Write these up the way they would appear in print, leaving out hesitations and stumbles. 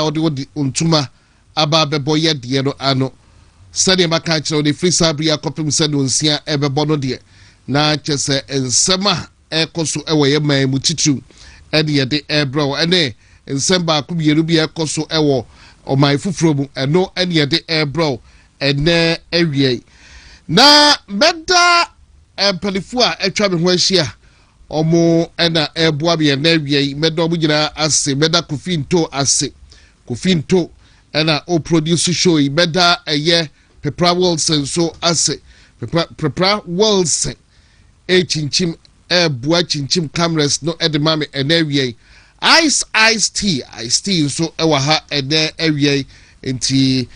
odi ontuma aba bebo ye de no ano sade maka kire odi free sabri akopem sade onsia ebebo no de na chese ensema ekoso ewo ye man mu titru ede ye de ebro ene ensemba akubiyeru bi ekoso ewo oman fufuro mu eno ene ye de ebro ene ewie na beda empalifu a etwa me ho ahia omo ena eboa be na ewie meda omo gina ase meda kofinto ase kofinto ena o produce show meda eye Pepra Wilson so ase Pepra Wilson chinchim eboa chinchim cameras no edemame ena ewie ice tea so ewa ha ena ewie enti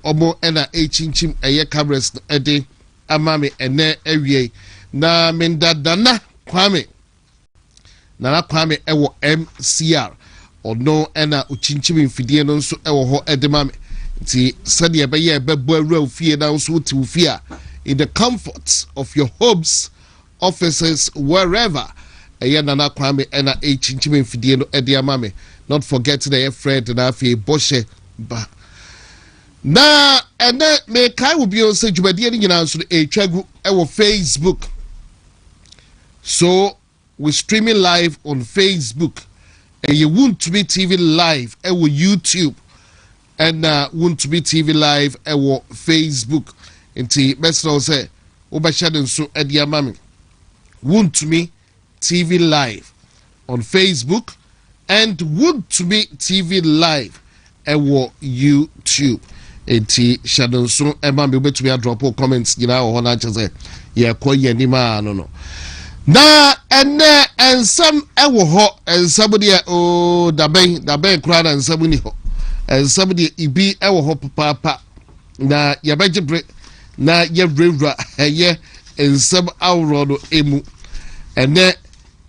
omo ena chinchim eye cameras no ede amame ene ewie na mendadana kwame ewo MCR ono ena uchinchim mfidie no nso ewo ho edemame ti sade ebeye ebebo awura ofie na nso ti ofie in the comforts of your homes offices wherever eye nana kwame ena chinchim mfidie no ede amame not forgetting the friend na afie boshe ba na ene me kai will be on say jubadie ni nyina nso etwagu ewo Facebook. So we streaming live on Facebook and you WONTUMI TV live ewo YouTube and WONTUMI TV live ewo Facebook enti best now say obashade nso edi amami WONTUMI TV live on Facebook and WONTUMI TV live ewo YouTube. Enti shadow so ema me betumi drop comments nyina ho na chese ye koye ni ma no na ene ensam ewo ho ensam de o daben kra na ensam ni ho ensam de ibi ewo ho papa na ye begibre na ye rewra ye ensam awro no emu ene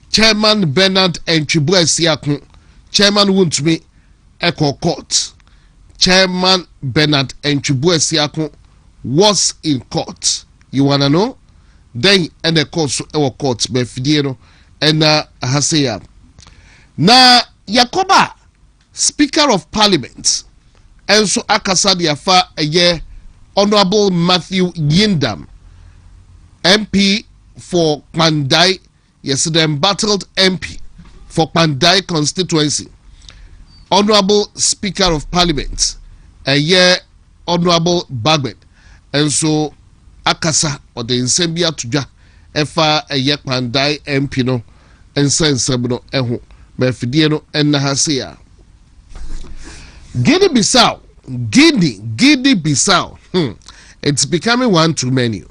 chairman Bernard Entwibu Asiakun chairman WONTUMI Echo Court. Chairman Bernard Entwibu Asiakun was in court. You wanna know? Then and the court our court be fidie and haseya. Na Yakoba Speaker of Parliament and so akasa de afa eye Honorable Matthew Yindam MP for Pandai yesterday embattled MP for Pandai constituency. Honorable Speaker of Parliament, a year Honorable Bagben, and so Akasa or the Nsembia Tuja, Efa a year Pandai Empino, and Sensabno Eho, Merfidiano and Nahasia. Guinea Bissau, it's becoming one too many.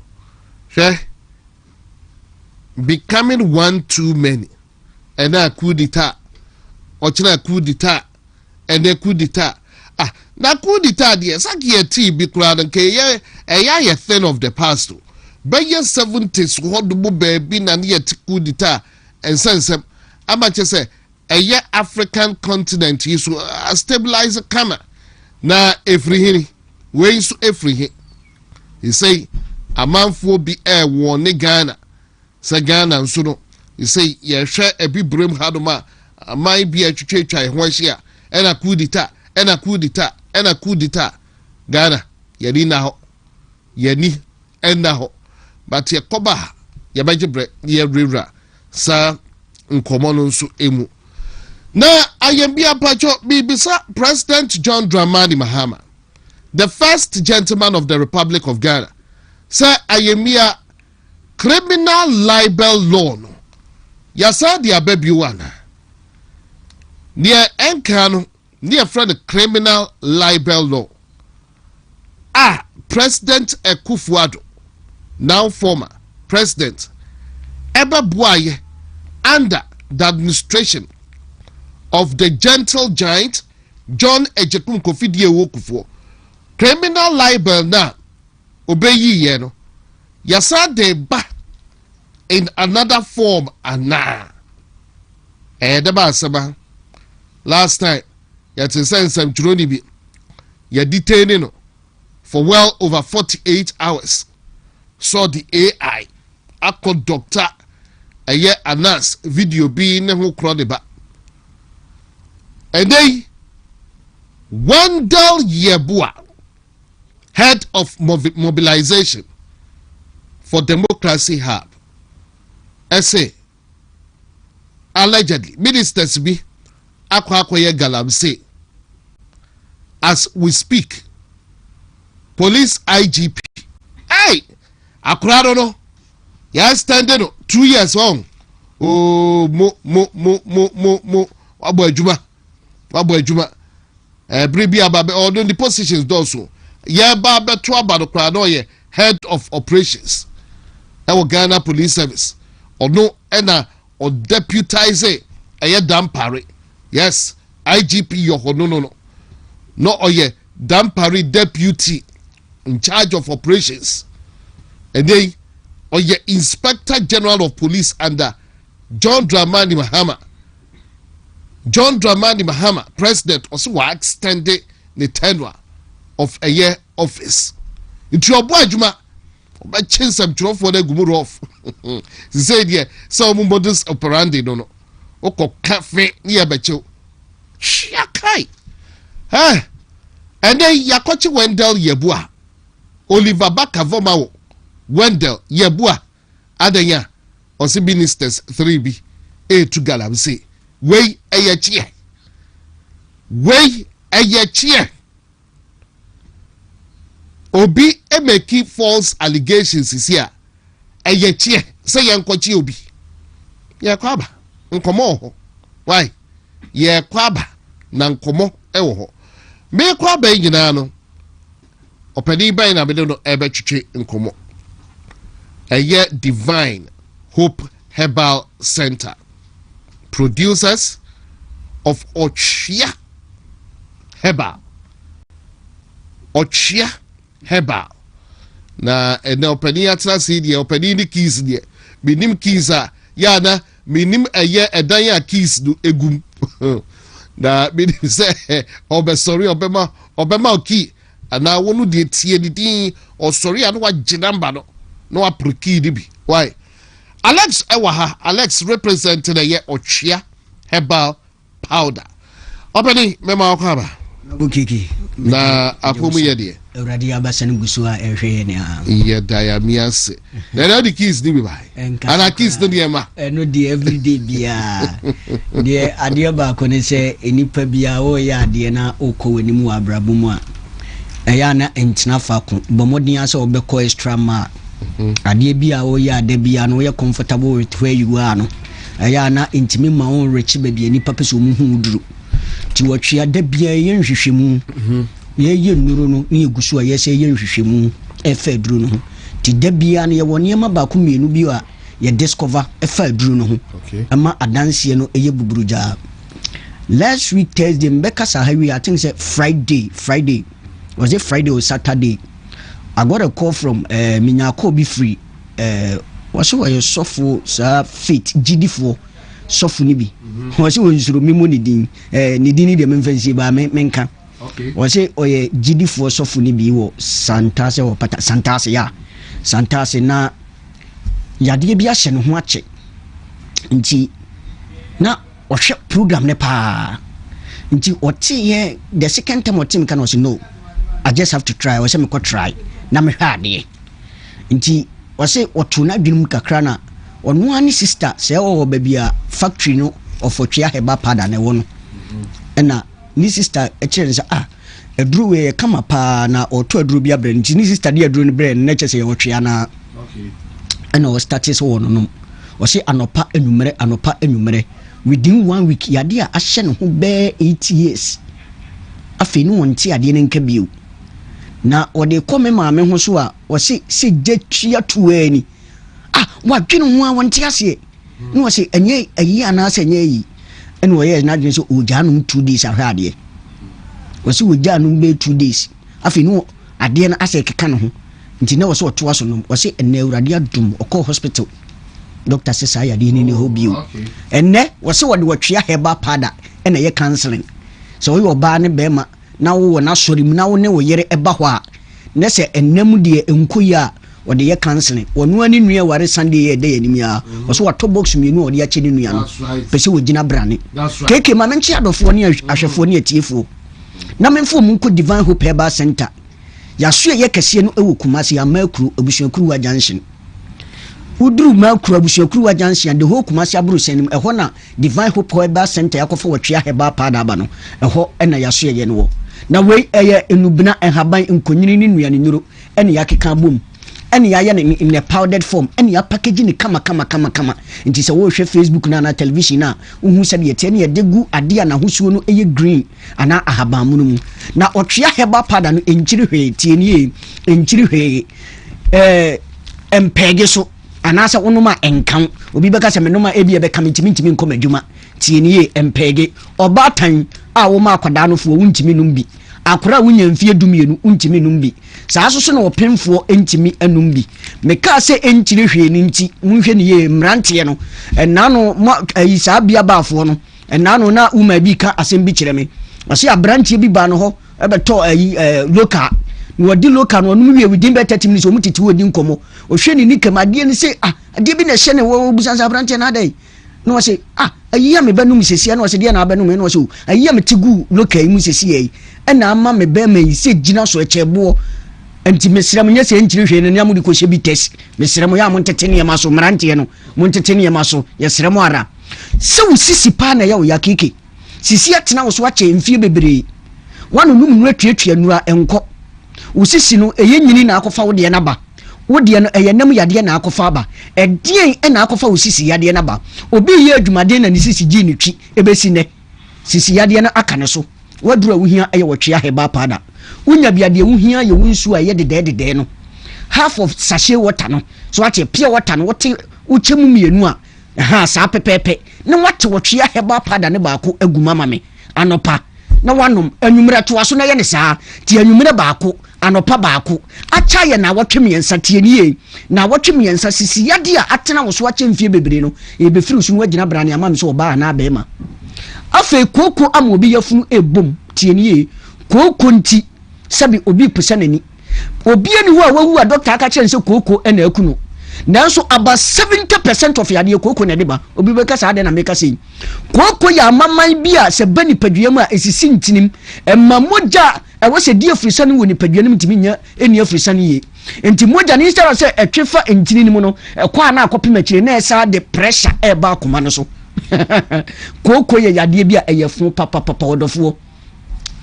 Becoming one too many. And now coup d'etat, or China coup d'etat. And the coup d'etat. Na coup d'etat dear, Saki a tea be crowd and Kaya a thing of the past. By your 70s, what the baby and yet coup d'etat and sense them. Amateur say a year African continent is a stabilizer camera. Na every ways to every he say a man for be air warn Ghana. Say Ghana and so you say, yeah, share a big brim hadoma. Might be a church I once here. And a coup d'etat, and a coup d'etat, and a coup d'etat. Ghana, yeni now, yeni, and now. But ye koba, ye bajibre, ye rira, sa nkomono su emu. Na ayembia pacho bibisa President John Dramani Mahama, the first gentleman of the Republic of Ghana, sa ayembia criminal libel law no. Yasa dia baby wana. Near Enkano, near friend the criminal libel law. President Ekufuado, now former President Eba Buaye, under the administration of the gentle giant John Ejekum Kofidie Wokufo. Criminal libel na obeyi yeno. Yasa de ba in another form ana. Deba asaba. Last night, yet send some Juronibi, you detaining for well over 48 hours. Saw the AI, Akko doctor, a year announced video being who crowd back. And they Wendell Yeboah, head of mobilization for Democracy Hub, say allegedly ministers be akwakoye galamsey. As we speak, police IGP, hey, akurado no, ya standing 2 years on. Oh, wabo ejuma. Bribi ababe, or the positions also. Ya babe to abado krado ye head of operations. Ewo Ghana Police Service. Or no, ena or deputize a dampare. Yes, IGP yo no. No oye dampare deputy in charge of operations. And then oye Inspector General of Police under John Dramani Mahama, president, also extended the tenure of a year office. It's your boy Juma, but change some job for the gumur off. He said, yeah, some modus operandi, no. Oko cafe near Becho. Shakai. Ah, and then Yakochi Wendell Yeboah, Oliver Bakavomao, Wendell Yeboah, Adanya, also ministers 3B, A to Galamsey. Way a cheer. Obi make false allegations is here. A cheer. Say yankochi obi. Ya kwaba. Nkomo. Why? Ya kwaba. Na nkomo ewo. Me kwaba nyina no. Opani ban na bedo no ebe chiche nkomo. A Divine Hope Herbal Center. Producers of Ochia Herbal. Na ene openi atra si die openi ni keys die. Minim keys a ya na minim eye edan ya keys do egum. Na minim se obesori obema key ana wonu de tie ni din osori anu wa ginamba no. No wa prokey di bi. Why? Alex Ewaha, Alex representing the Ochia Herbal Powder. Openi mema okaba. Bukiki. Na akomu yedie. Already abasan gusua ehwe ne a. Ye diamiase. Na the keys ni bi bai. Ana keys no de ma. No the everyday bia. De ade ba ko ne se enipa bia o ya ade na okọ wanimu abrabomu a. Eya na entina fa ko. Bomodin ase obekọ extra ma. Ade bia o ya ade bia no ye comfortable with where you are no. Eya na intimi ma on rich baby enipa peso mu hu duru. Ti watwe ade bia ye nhwehwemu. Ye nuru no ye gusu a ye se ye nhwehwemu efa duru no. Ti de bia no ye woni ma ba ko mienu bi a ye discover efa duru no ho. Ama adanse no eye buburuja. Last week Thursday mbeka sahawi I think say Friday. Was it Friday or Saturday? I got a call from Minyako be free. Was you software fit GD4 software nibi. Was you zero mimo nidin nidini de menfensi ba menka. Okay. Was it oye GD4 software nibi wo Santase or pata Santase ya. Santase na yadi bi ahye no ho ache. Nti na ohwe program ne pa. Nti otie the second time otie kan was no. I just have to try. I say me ko try. Na me hade. Nti wase otuna dwum kakra na ono ani sister say o baby a factory no of Ochia Heba pada na wono. Na ni sister e kire say eduru we kama pa na oto eduru bia bre nti ni sister de eduru ne bre na che say Ochia na. Okay. And o start so wono no. Wase anopa enumere within 1 week yade a ahye ne ho be 8 years. Afi no wonti ade ne nka bio. Na ode kome maame ho so a wose se jetwa tuani wadwene ho a wonte ase no wose enye ayi ana ase enye yi ene wo ye na dwene so ojanum 2 days ahwade wose ojanum be 2 days afi no ade na ase keka no ho nti na wose oto aso no wose ene awurade adum okọ hospital doctor se sa ya de ni ho bio ene wose wode watwea heba pada ene ye counseling so wo ba ne be ma na wo na sori mu na wo ne wo yere eba ho a ne se enam de enkoya wo de ye counseling wonu ani nua ware Sunday ye de yanim ya wo so wato box mienu wo de ache ne nua no pese wo gina brane keke ma menchi adofo ne ahwefo ne atiefo na memfo mu ko Divine Hope Herbal Center ya so ye kese no ewo Kumasi ya makru abusuakuru wa junction uduru makru abusuakuru wa junction de ho Kumasi aburu senim eho na Divine Hope Herbal Center yakofo wotwea herbal pada ba no eho na ya so ye no na wei eye enubina enhaban nkonyini ni nuane nuro ene yakeka bom ene ya ne in a powdered form ene ya package ni kama nti se wo hwe Facebook na television na uhu se de tie ne ye degu ade na hosuo no eye green ana ahaban mu na otwea herbal pada no enchiri hwe tie ne enchiri hwe empege so anasa wonoma enkan obi beka se menoma ebi be kamitimi nkom adwuma tie ne empege obatan a wo ma akwada no fo wuntimi numbi akora wunya mfie dumienu untimi numbi saa so na opemfo entimi anumbi meka se enchire hwe ni nti munhwe ne ye mrante no enano isa bia baafo no enano na uma bi ka asem bi kire me ase abrante bi ba no ho ebeto local no wadi local no num wie within 30 minutes omutiti wodi nkomo ohwe ni nikamade ni se ade bi na hye ne wo busansa abrante na dai no se ayiya me banum sesia no se de na banum no se ayiya me tigu local mu sesia yi ena ama me be me se gina so echebo anti mesram nya se enchire hwe ne amudi ko hye bi test mesram ya mo ntetene ma so mrante no mo ntetene ma so yesram ara se usisi pa na ya o yakeke sisi atena wo so ache mfie bebre wanu num nu atwatwa nura enko usisi no eye nyini na akofa wo de na ba wo de no eye nam yade na akofa ba edien na akofa usisi yade na ba obi ye adwumade na ni sisi gi ni twi ebesi ne sisi yade na aka ne so wadura wuhia eye wotwea heba pada unya biade wuhia ye wunsu aye de no half of sachet water no so ate pure water no wote uchemu mienu a saa pepepe na wate wotwea heba pada ne baako aguma mame anopa na wanom anwumra to aso na ye ne saa ti anwumra baako anopa baako acha ye na wotwemiensa tie nie na wotwemiensa sisi yade a atena wo so ache mfie bebre no e be firi so no wagina brane amam so oba na abema afi koko amobi yafunu ebom tienie koko nti sabi obi pusa nani obi ani ho a wawu a doctor aka kire nse koko na akunu nanso about 70% of yade koko na deba obi beka sa ade na meka sei koko ya maman bia se bani paduam a esisi ntinim emma moja ewo se die afrisane woni paduam ntimi nya eni afrisane ye enti moja ni instead of se etwefa ntini ni mu no kwa na akopima kire na esa de pressure e ba akoma no so koko ye yade bia eyefun papa odofo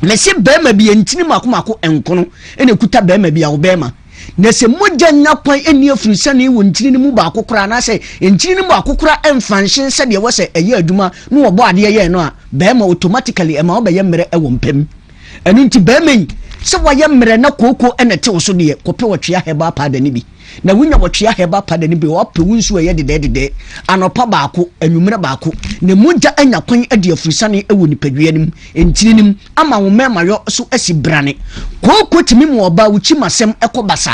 mesi bema bi ntini makomako enkono ene kuta bema bia wo bema na se moja nya kwan eni afrisane wo ntini ni mu ba akokora na se ntini ni mu akokora emfanshin se de wo se eye aduma no wo bo ade ye no a bema automatically ema wo be ye mere ewo mpem enu nti bema yi se wo ye mere na koko ene te wo so de kope wo twea heba pada ni bi na wunya wotwea heba pada ni bi wo pe wunsu eye de anopa baako anwumre baako na moja anya kwan ade afrisane ewo nipadua nim entini nim ama wo mema yo so asi brane koko timi mo oba wuchi masem ekobasa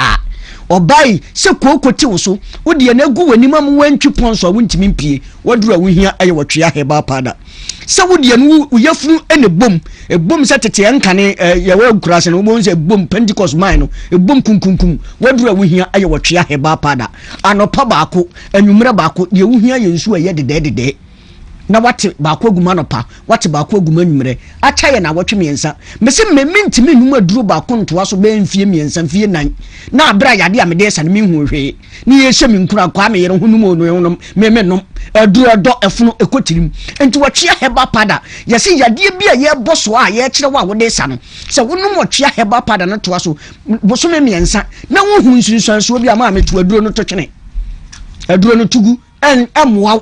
obai se koko te wo so wo de na gu wani mam wantwi ponso a wuntimi mpie wodura wo hia aye wotwea heba pada se wo de no uyafunu ene bom se tete enkane ye wa kurase no mo se bom Pentecost mine no bom kunkunkum wodura wo hia aye wotwea heba pada anopa baako anwumre baako de wo hia ye nsu aye de na wate baako aguma nopa wate baako aguma nwumre acha ye na wotwe miensa mese mmintimi num aduro baako ntoa so be mfie miensa mfie nan na abra yade amede esa ne mihu hwe ni ye hye minkura kwa me yere hunum ono memenom aduro do efuno ekotirim enti wotwea heba pada yesi yade bia ye boso a ye kire wa wode esa no se wonum wotwea heba pada na toa so boso me miensa na wo hu nsunsuanso bia ma metu aduro no totwene aduro no tugu emwa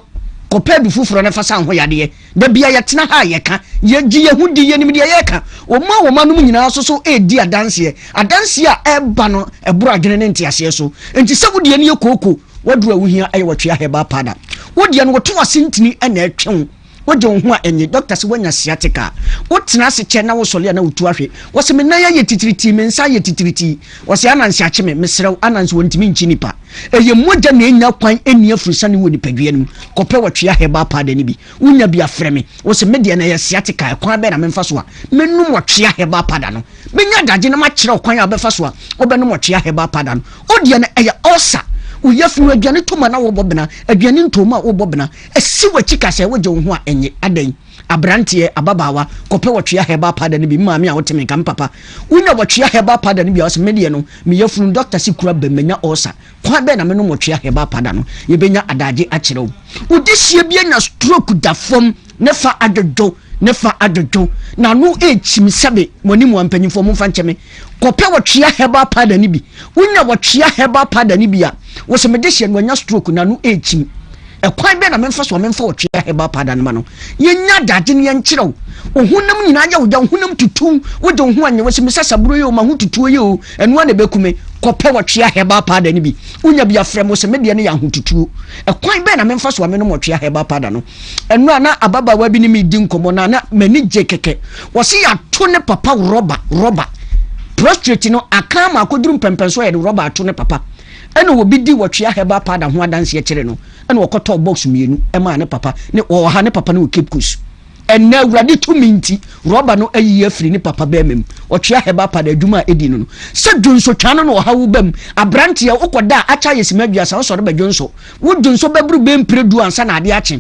kopedu fufuro na fasa ho yade da bia yetena ha yeka ye gi ye hudi ye nim de yeka o ma no nyina so edi adanse a eba no eburu adwene ne ntiase so enti se wudi ne ye koko wadura wuhia aye wotwea heba pada wodi no woto asintini na atwen wode ho a enye doctor se wanya sciatica wotena se che na wo sole na wotu ahwe wo se menan ya titiriti mensa ye titiriti wo se anansi acheme mesrew anansi wontimi nchi nipa eye moja na enya kwan eni afrisane wo nipadua nim kope wotwea heba pada ni bi unya bia freme wo se media na ye sciatica kwan be na memfa so a menum wotwea heba pada no menya daje na ma kire kwan a befa so a obenum wotwea heba pada no odi na eye ulcer uyafunu aduane toma na wo bobena aduane ntoma wo bobena esi wachi kase wo je ho a enye adan abrante ababawa kope wotwea heba pada ne bi maami a woteme kan papa unya wotwea heba pada ne bi o se medie no me yefunu doctor sikura bemenya osa kwa be na me no wotwea heba pada no ye benya adaje a kire wo udihie bi anya stroke da fom ne fa adodo na no echim sebe moni mu ampanyimfo mu fa ncheme kope wotwea heba pada ne bi unya wotwea heba pada ne bi a wo se medihie no anya stroke na no echim ekwan be na memfa so memfa wotwea heba pada ne ma no yenya daje ne yenkyerɛw ohunam nyina ya wo ohunam tutu wo de ho anya wo se mesasaburo ye o ma ho tutu ye o eno na bekume kope wotwea heba pada ne bi unya bi afrem wo se medie ne ya ho tutu ekwan be na memfa so me no wotwea heba pada no eno na ababa wa bi ne mi di nkomo na mani je keke wo se ya to ne papa roba prostrate no aka ma akoduru pempenso ye de roba ato ne papa eno wo bi di wotwea heba pada ho adanse kire no eno wokoto box mienu ema ne papa ne wo ha ne papa ne wo keep kush ena wurade to minti roba no ayi afiri ne papa ba mem wotwea heba pada adwuma edi no se dwonso twano no ha wo bam abrante ya ukoda acha yesimadua sa so ba dwonso wo dwonso babru be mpredu ansa na ade ache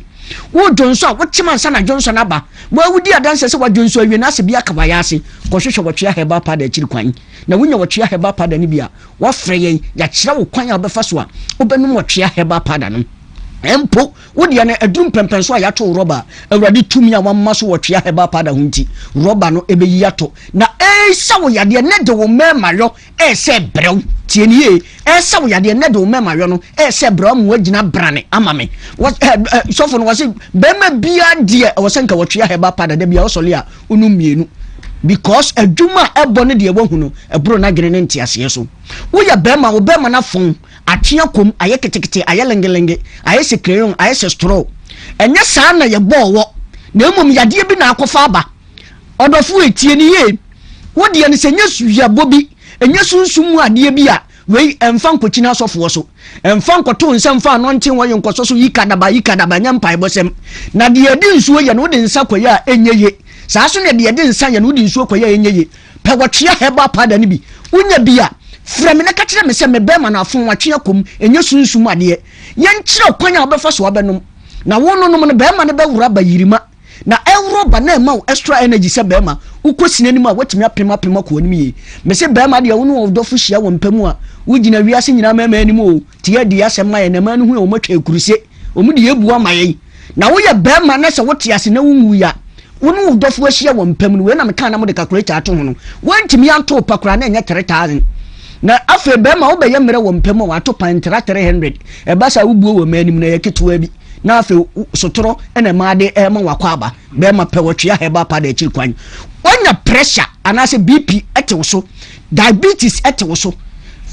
wo dwonso wo chima ansa na dwonso na ba wo awudi adanse se wo dwonso awie na se bia kabaya ase kohwehwe wotwea heba pada akiri kwan na wonya wotwea heba pada ne bia wo frɛ yen ya kyerɛ wo kwan a befa so a wobɛnum wotwea heba pada no empo wodi ana adum pempenso a yato roba awurade tumi a wamma so wotwea heba pada hunti roba no ebeyi yato na sa wo yade ne de wo mema yo se brew tienie sa wo yade ne de wo mema yo no se brew mu agina brane amame sofo no wase bema bia de wo senka wotwea heba pada de bia wo sole a unu mienu because aduma ebone de wahu no ebro na gene ne ntiase so wo ya bema wo bema na fon atwea kom aye ketekete aye lengelenge aye sekreyon aye straw enya saa na ye bowo na emom yade bi na akofa aba odofo etie ni ye wodi ene senya suya bobi enya sunsumu ade bi a wei emfa nkokina asofo so emfa nkoto nsɛmfa anonten wo yenkoso so yikadaba nyampa bosem na de edi nsuo ye no wodi nsa koye a enyeye saa so ne de edi nsa ye no wodi nsuo koye a enyeye pe wotwea heba pada ne bi unya bia frame na kakira me se me bema na afon watwea kom enya sunsum ade yen kyerɛ kwanya obefa so obenum na wononom ne bema ne bewura ba yirima na Europa na ema extra energy se bema ukosine ni ma watimi apema ko anim ye me se bema de wono odofo hia wo mpamu a wugina wiase nyina mema anim o tie de asem ma ye na manu hu o matwa ekuruse o mu de ebu amaye na wo ye bema na se wote ase na wunwu ya wono odofo hia wo mpamu we na me kan na mo de calculate ato ho no wantimi anto pakura na enya 3000 na afe bema wo be ye mere wo mpamu wato pantra 300 e ba sa wubuo wo manim na ye ketewa bi na afe sotoro ene maade ema wakwaba bema pe wotwea heba pada akiri kwan onya pressure anase BP ete so diabetes ete so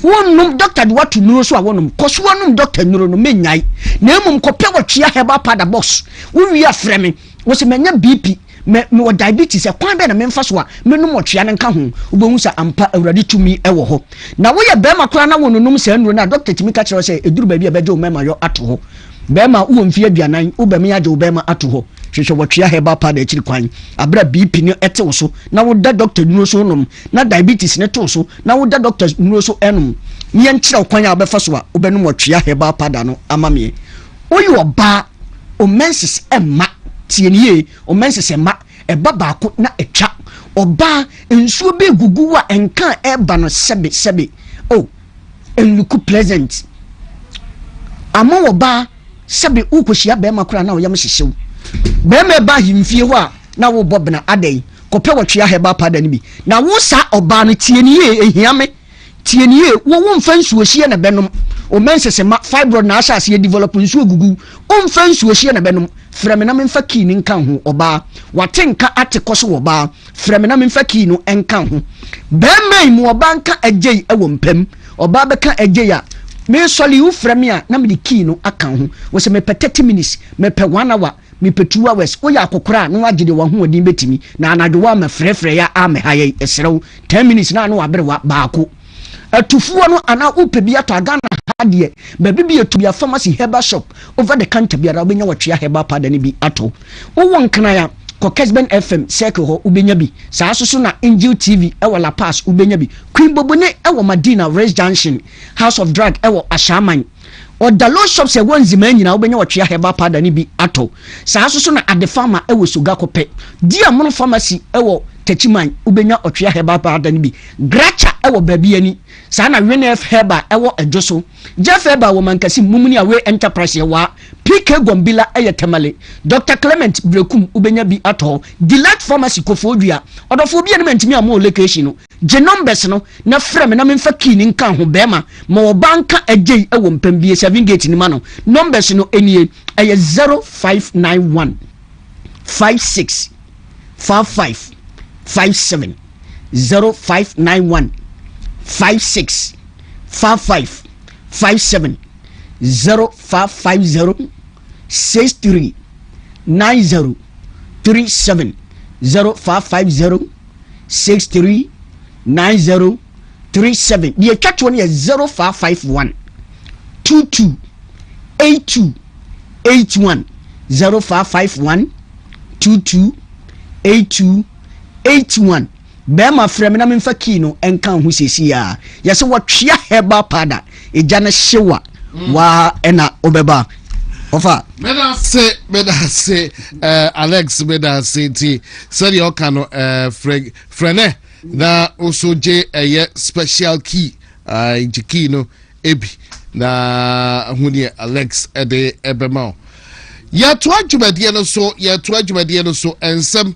wonum doctor de watu nuro so a wonum koso wonum doctor nuro no menyai na emum kope wotwea heba pada box wo wi afreme wo se menya BP me diabetes e kwan be na memfa so a menum wotwea nka ho obohu sa ampa awurade tumi ewo ho na wo ye bema kora na wonunum sa nuro na doctor timi ka kire se eduru ba bi e beje o mema yo ato ho bema uwo mfie aduanan ubemi age ubema ato ho hwehwe wotwea heba pada akiri kwan abra BP ne ete so na wo da doctor nuro so nom na diabetes ne to so na wo da doctor nuro so enum ne nkyerɛ kwan a befa so a ubenum wotwea heba pada no amamie oyi oba o menses emma tienie o menses emma eba baako na etwa oba ensuo be gugu a enka eba no sebe oh enluku pleasant ama oba sebe ukoshia bema kura na oyam hyehyew bema ba himfie ho a na wo bobna adai kope wotwea heba pada ne bi na wo sa oba no tienie ehiame tienie wo mfa nsuohie na benom o mensese ma fibroid na asase ye develop nsuo gugu o mfa nsuohie na benom frame na memfa ki ni nka ho oba watenka atekoso oba frame na memfa ki no enka ho bema mu oba nka agei ewo mpam oba beka agei a me soli u frame a na me di key no aka ho wo se me pe 30 minutes me pe 1 hour me pe 2 hours wo ya akokora no agide wa ho odin betimi na anadwo wa ma frefre ya ame haye esrew 10 minutes na no abere wa baako atufuo no ana upe bia to agana hade ba bibia to bia pharmacy herbal shop over the counter bia obenya wotwea herbal pada ne bi ato wo wonkana ya Kokesben FM circle ho ubenya bi saa so na Angel TV ewo La Pass ubenya bi Queen Bobone ewo Madina Race Junction House of Drug ewo Ashaman or the low shops a one zimena when you watch your heba pada ni bi ato saa so na ade farmer e wo suga kope dia mono pharmacy e wo techiman ubenya otwe heba pada ni bi gracha e wo baabi ani saa na WNF heba e wo ejoso Jeff heba wo mankasi mumuni awe enterprise wa PK Gombila e yetemale Dr Clement Brekum ubenya bi ato Delight Pharmacy Kofodua odofo bi ene mentimi am location no je numbers no na frame na memfa key ni nka ho bema ma wo banka agei e wo mpam bi 7 gate ni ma no numbers no enie e 0591 56 55 57 0591 56 55 57 0550 63 90 37 0550 63 90 37 the catch one is 0551 22 82 81 0551 22 82 81 Bema frame na memfa key no enka ho sesi ya yese wotwea heba pada ejana hyewa wa ena obeba ofa meda se Alex meda se ti seri okano frene na osoje eye special key key no ebi na huni Alex ede ebema ya to adwumade no so ensem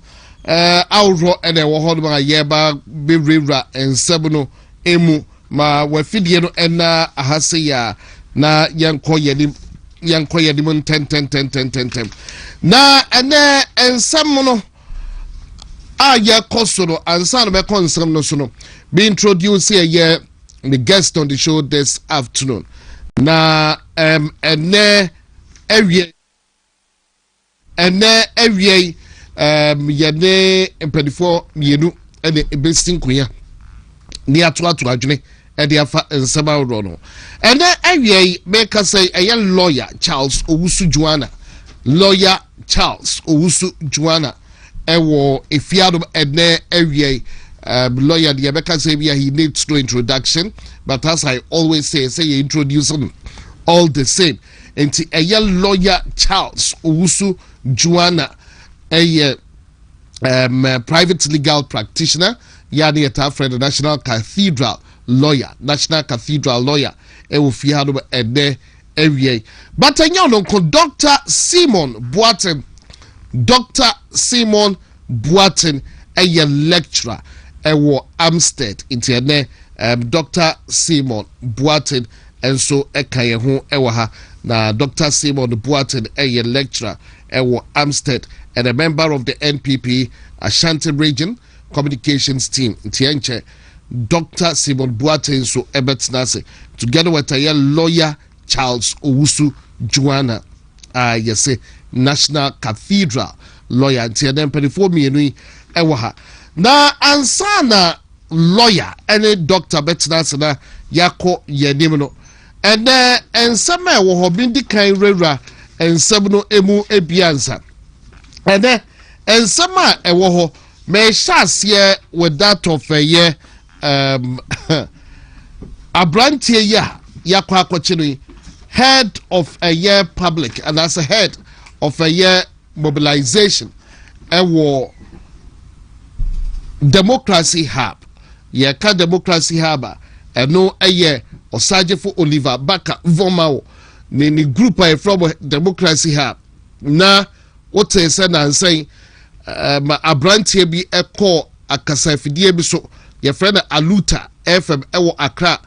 awro ene wo ho ma yeba bewrewra ensem no emu ma wafidie no ena ahase ya na yanko yedim ten na ene ensem no ya koso ansa no be konsem no so no be introduce here the guest on the show this afternoon na ene ewie yene empedifo mienu ene ebestin kunya ni ato adwene ede afa nsema ro no ene awie make say a lawyer Charles Owusu Juana ewo efiado ene awie lawyer the make say he needs no introduction, but as I always say you introduce him all the same. And a lawyer Charles Owusu Juana a private legal practitioner yani eta friend the National Cathedral lawyer e wo fi ha no ede awie but enyo no Dr. Simon Boaten a lecturer e wo Amstead interne Dr. Simon Boaten and so ekaye ho e wo ha na Dr. Simon Boaten a lecturer e wo Amstead and a member of the NPP Ashanti Region Communications Team Tienche Dr. Simon Boaten so ebetnase together with a lawyer Charles Owusu Juana yes National Cathedral lawyer and for me ewa na ansana lawyer any doctor betnase na yako yenim no and ensema ewo ho bindi kan rewra ensem no emu ebiansa and ensema ewo ho me shase with that of a year abrantie ya yakwa akochini head of a year public and as a head of a year mobilization ewo democracy hub yeka democracy hub eno eye osajefo Oliver Baka Vomao ni group from democracy hub na what say na say abrantie bi eko akasafidie bi so your friend Aluta FM ewo Accra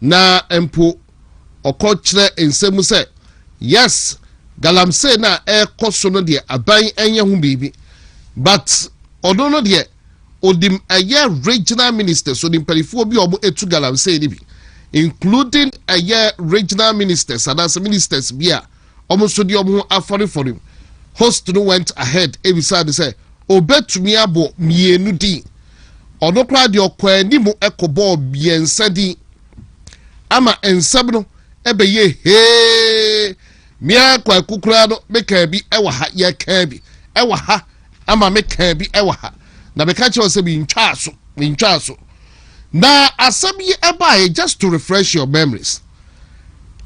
na empo okochre ensemu se yes galamse na ekoso no de aban enye hu bibi but odono de odim aye regional minister so dim perifo bi obo etu galamse ni bi including aye regional ministers and as ministers bia omo so de omo afori for him host no went ahead ebisade say obetumi abo mienu din ono kra de okwani mu ekobo biensa din ama ensem no ebeye he mia Kwaku kra no meka bi ewa ha ye ka bi ewa ha ama meka bi ewa ha na meka che se bi ntwa so na asem yi eba just to refresh your memories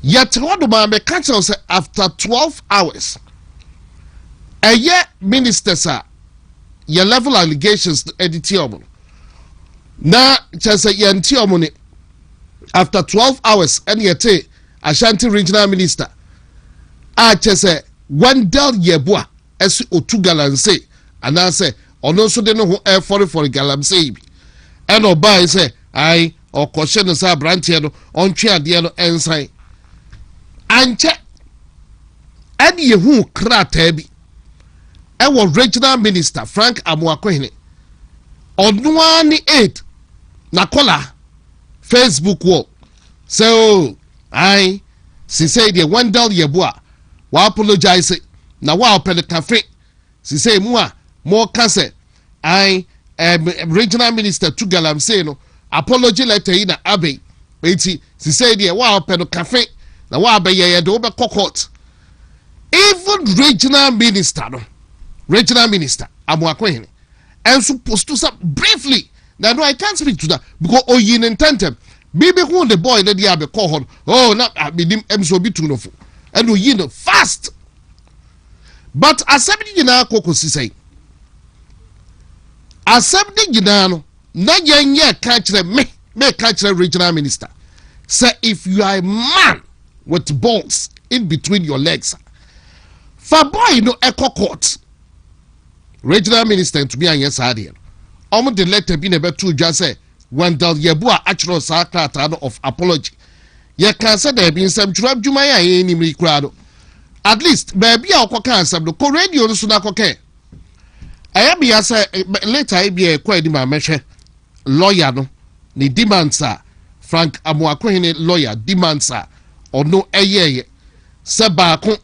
yet what do my council say after 12 hours a year ministers are your level allegations editiomo na chance yantiomo after 12 hours and yet Ashanti regional minister chance Wendell Yeboah as Otugalanse and I say or no so they know who air for galamse and obai say I or question is a branch on chair the ensign and check any who cratebi our regional minister Frank Amuakwehine on 1-8 Nakola Facebook wall so I say the Wendell Yeboah wa apologize na wa open the cafe say more cancer I regional minister to Galam say no apology letter in abbey eti say the wa open the cafe na wa be ye do be court even regional minister Amuakwehine and supposed to stop briefly now no I can't speak to that because oyin intentem bibi who the boy that they be call on oh na be dim emso bi tu no fo and oyin fast but asabdi gina kokosi say asabdi gina no na yenye ka kire me ka kire regional minister say if you are a man with balls in between your legs for boy no echo court regional minister to be an yes idea the letter be never to just say Wendell Yeboah actual secretary of apology ye can say there been some trap jumaya any crowd at least baby a can some the radio so na koke I be as later I be a quite my measure lawyer no ni demands Frank Amuakwehine lawyer demands or no ye sabako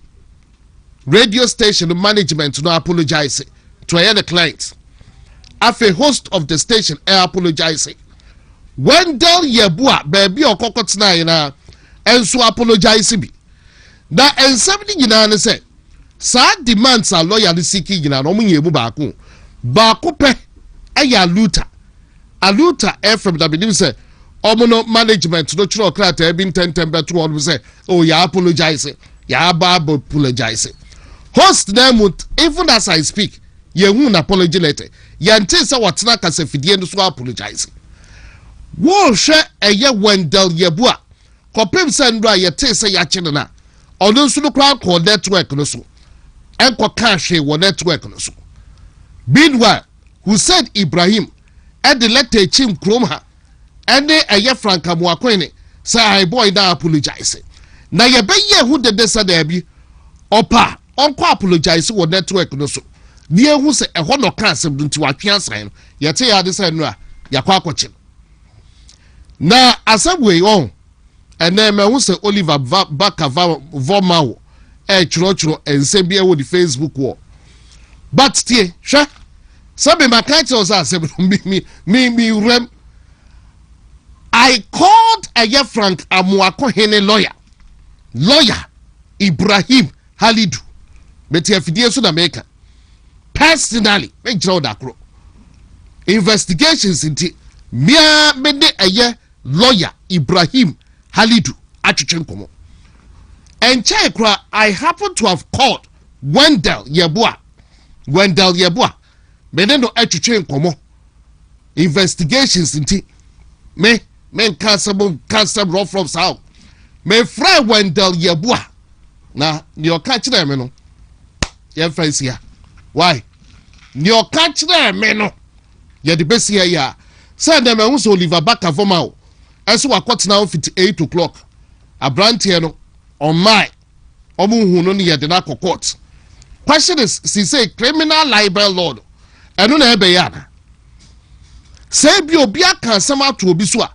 radio station management no apologize to the client. As a host of the station, I apologize. Wendell Yeboah, baby or cocots na and so apologize me. That and something you say, sad demands are loyalty seeking in an omu baku. Baku pe aya luta. A luta from the beginning say, Omono management no churo crat been 10 to 1 say, oh ya apologize. Ya babo apologize. Host them would even as I speak. Ye won apology letter. Yante say what na kase fidie no so apologize. Wo hwe eye Wendell Yeboah. Kopem sandra ye te say ya kye na. Ono so no kwa ko network no so. Enko ka hwe wo network no so. Meanwhile, who said Ibrahim and the letter chim krom ha. Ene eye Frank Amuakwehine say I boy na apologize. Na ye be ye who de desa da bi. Opa, onko apologize wo network no so. Near who say a honor cancer to a cancer, yet say I decide no, Yakwakochi. Now, as some way on, and then I will say Oliver Baka Vomao, Chrocho, and Sambia with the Facebook wall. But still, sure, some of my characters are me, rem. I called a year Frank Amuakwehine lawyer Ibrahim Halidu, but you have to do America. Personally, make sure that investigations into Mia Mende Aye lawyer Ibrahim Halidu Achuchenkomo. And Chekra, I happen to have called Wendell Yeboah. Menendo Achuchenkomo. Investigations into me Nkansah raw from South. Me friend Wendell Yeboah. Now, you're catching them, you know. Your friends here. Why? Your catch there, men. You're the best here, yeah. Send them also Oliver Baka Vomao. As we are caught now 8 o'clock. A brand here on my Omu near the narco court. Question is, she say criminal libel lord. And no Ebayana. Say be Obia can some out to Obiswa.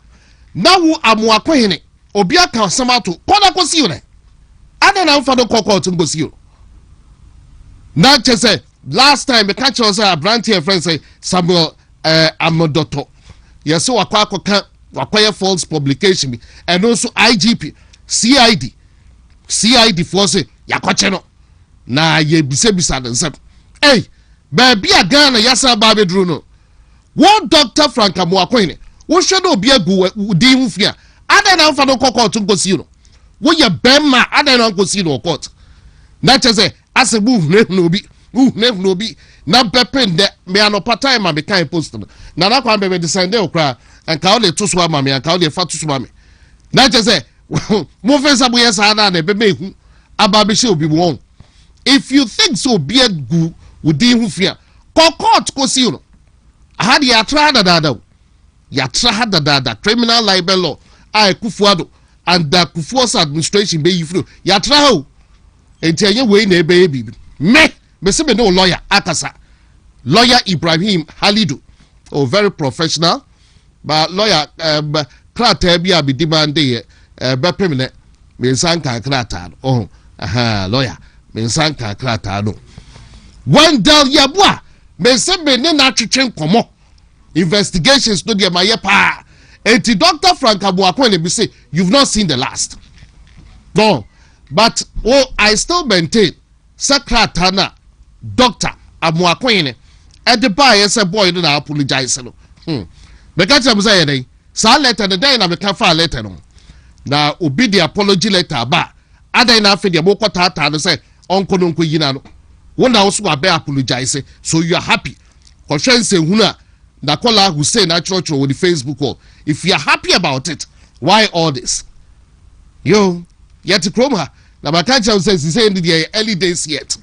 Now Amuakwehine. Obia can some out to Kona Kosio. I don't know for the court to Gosio. Not just say. Last time the catcher was a brand here friend say Samuel Amodoto. Yes, so acquire false publication and also IGP, CID for say Yakwacheno. Na ye bisa and sep. Hey, baby a Ghana yasa baby druno. One Dr. Frank Amuakwehine. What should be a good deal here? I don't know for no cocoa to go see you. What your bema, I don't go see no court. Not as a move, no be, now pepping that me ano part time, I can't post them. Now I can't be the same day, cry, and call it to swam me, and call it fat to swam. Not as a move as a way as I know, baby, a baby should be wrong. If you think so, be a good, would deal fear. Call court, go see you. I had ya tried that. Ya tried that criminal libel law. I Kufuado and the Kufuor's administration be you through. Ya try. And tell you way, baby. Me say no lawyer, Akasa. Lawyer Ibrahim Halidu. Oh, very professional. But lawyer, Kratebia be demanding, permanent. Mensanka Kratan. Oh, lawyer. Mensanka Kratano. Wendell Yabwa. Say me na chichen komo. Investigations no dey my pa. And the Dr. Frank Abuakwene be say, you've not seen the last. No. But I still maintain Sakratana Dr. Abuakwene at the bar as a boy no apologize no. Because I'm saying sa letter the day na me can file letter no. Na obi the apology letter ba. Ada na afi the boko tata no say onko no nko yina no. Wona also abe apologize so you are happy. Conscience huna na kola who say na church on the Facebook wall. If you are happy about it, why all this? Yo, yet Chroma. Now my country says he's saying the early days yet.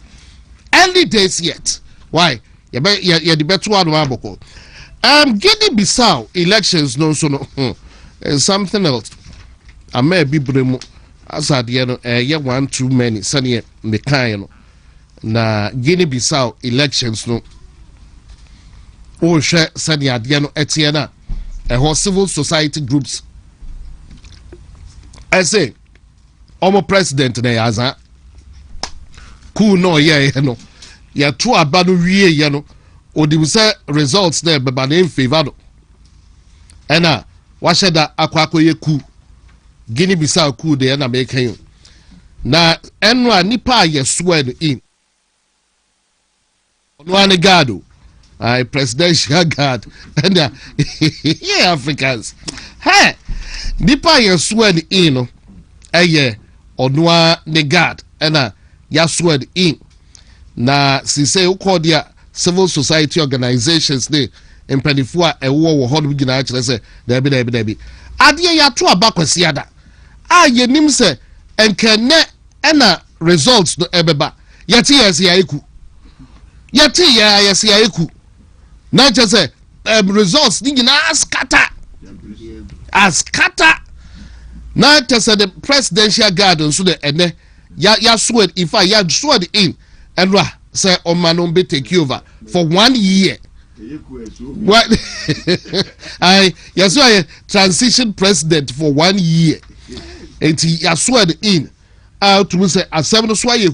Early days yet. Why? You the better one Waboko. Guinea-Bissau elections no so no. Something else. I may be bremo as at the end one too many sunny the kind na Guinea-Bissau elections no. Oh share sunny at the end Etienne. A civil society groups. I say, almost president na yaza. Cool no no. Ya true abanu wie no. O di say results there but in favor. Ena washe da Kwaku ye coup. Guinea-Bissau coup de na make you. Na enwa nipa ye swear in. Onwane gado. Presidential guard and yeah Africans hey nipa ye swear in no onwa ne guard and ya swear in na si say ukodia civil society organizations dey empanifo a ewo wo hono gina kire say debi ade ya to abakwasi ada ye nim say enkene na results no ebeba yati ya eku yati ya eku na just say results ni na scatter na just say the presidential guard so the ene ya swear in fact ya swear in and say omano be take over for 1 year. What I yes so transition president for 1 year and he swear in to say asem so ye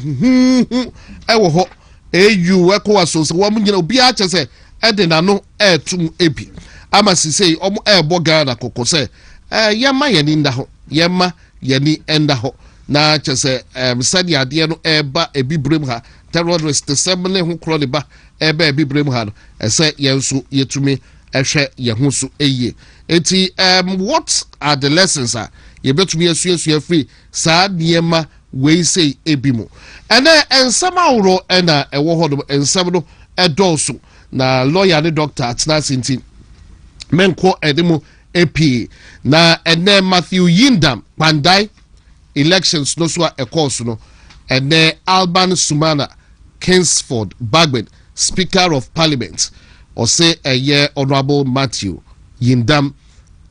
wo ho au ECOWAS so wo nyina obi a che say edena no etum ebi ama sisei omo ebo Ghana kokko say yema yani nda ho yema yani enda ho na chese sadi ade no eba ebi brem ha terrorist assembly ho kro ne ba eba ebi brem ha no ese yenso yetumi ehwe ye ho so eye eti what are the lessons ye betumi esuesu free sa niema we say ebi mo ene ensama woro ena ewo ho no ensam no edoso na lawyer ne doctor atna sinti menko edemo AP na ene Matthew Yindam Pandai elections no so a course no ene Alban Sumana Kingsford Bagben Speaker of Parliament or say a year Honorable Matthew Yindam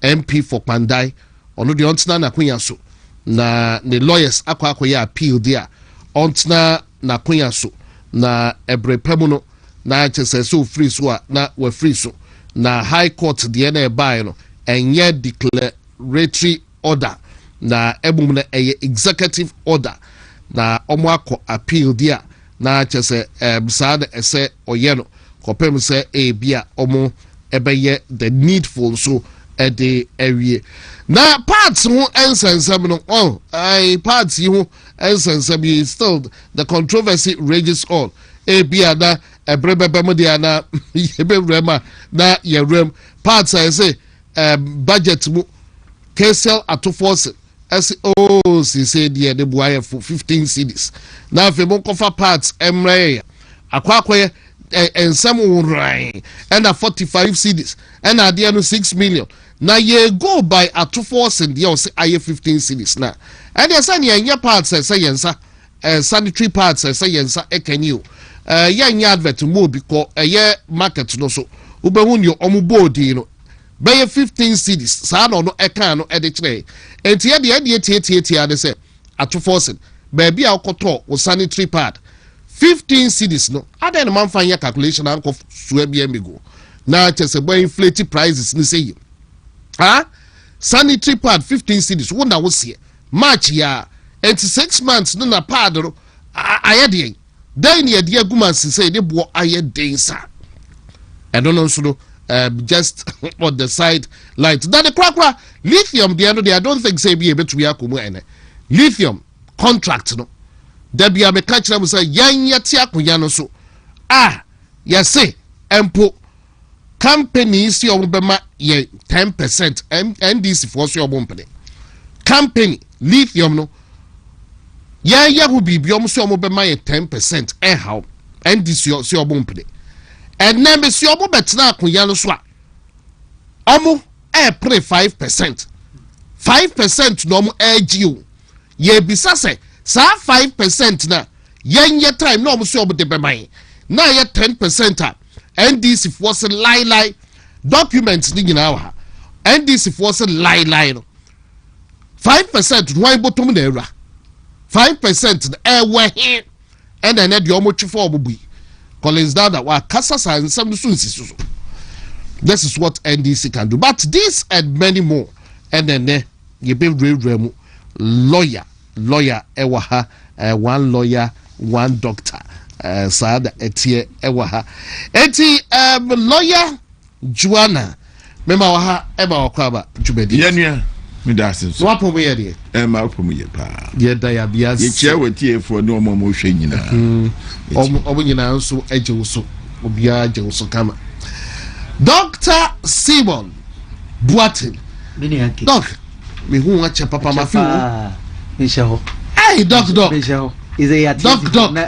MP for Pandai ono de ontna na kwanya so na the lawyers akwa appeal there ontna na kwanya so na ebrepemu no na chese so free so na we free so na high court de na buy no enye declaratory order na ebum na executive order na omo akọ appeal there na chese sad ese oye no kopem se bia omo ebeye the needful so the area na parts who ensensem no parts you ensensem still the controversy rages on bia na ebrebebe dia na yeberema na yerem parts I say budget mu KSL ato force as say dear the boy for 15 cedis. Now if you want parts emre akwa and some rain and a 45 cedis and a dear no 6 million. Now you go by a 2 force and you say I 15 cedis now. And yes, any parts say yensa sanitary parts say yensa can you advert more because a year market no so ubehun your omubodi you know. By 15 cities, Sano no Ekano editre. And here the idea they say at 2 force. Baby our koto was sanitary pad. 15 cities no. I then man find your calculation uncle Swebian go. Now just a boy inflated prices ni say. Sanitary pad 15 cities. One that was here. March ya. And 6 months no na pad I had ye. Then ye dear Guman say they bought I day sir. I don't know so. Just on the side light. That the crack lithium the end of the I don't think say be able to be a lithium contract no. There be a catch them say yan yano so. Yes say empo companies your bema ye 10% NDC for your company. Company lithium no. Ya will be beyond so bema ye 10% how NDC your company. And then Monsieur Bobetna Kuyano Swa Omo pray 5%. 5% no AGU. Ye bisase, sa 5% na yen ye time no Monsieur Bobetna. Na ye 10% NDC force lie documents ni ginawa. NDC force lie no. 5% why bottom there. 5% we here. And then the omo chifo obubi. Collins Dada wa kasasa and some sunsi. This is what NDC can do. But this and many more. And then you be real lawyer ewaha one lawyer, one doctor. Sad etie ewaha. Eti lawyer Juana. Remember waha eba wakwaba jubedi. Yeah. So what we here? Emma Pomy pa. Yeah, diabetes. You chair with you for no more motion. So Ejoso, Obia Joso Kama. Dr. Simon Boatin. Doc, me who watch a papa Mafu. Michel. Hey, Doc. Michel. Is a Doc.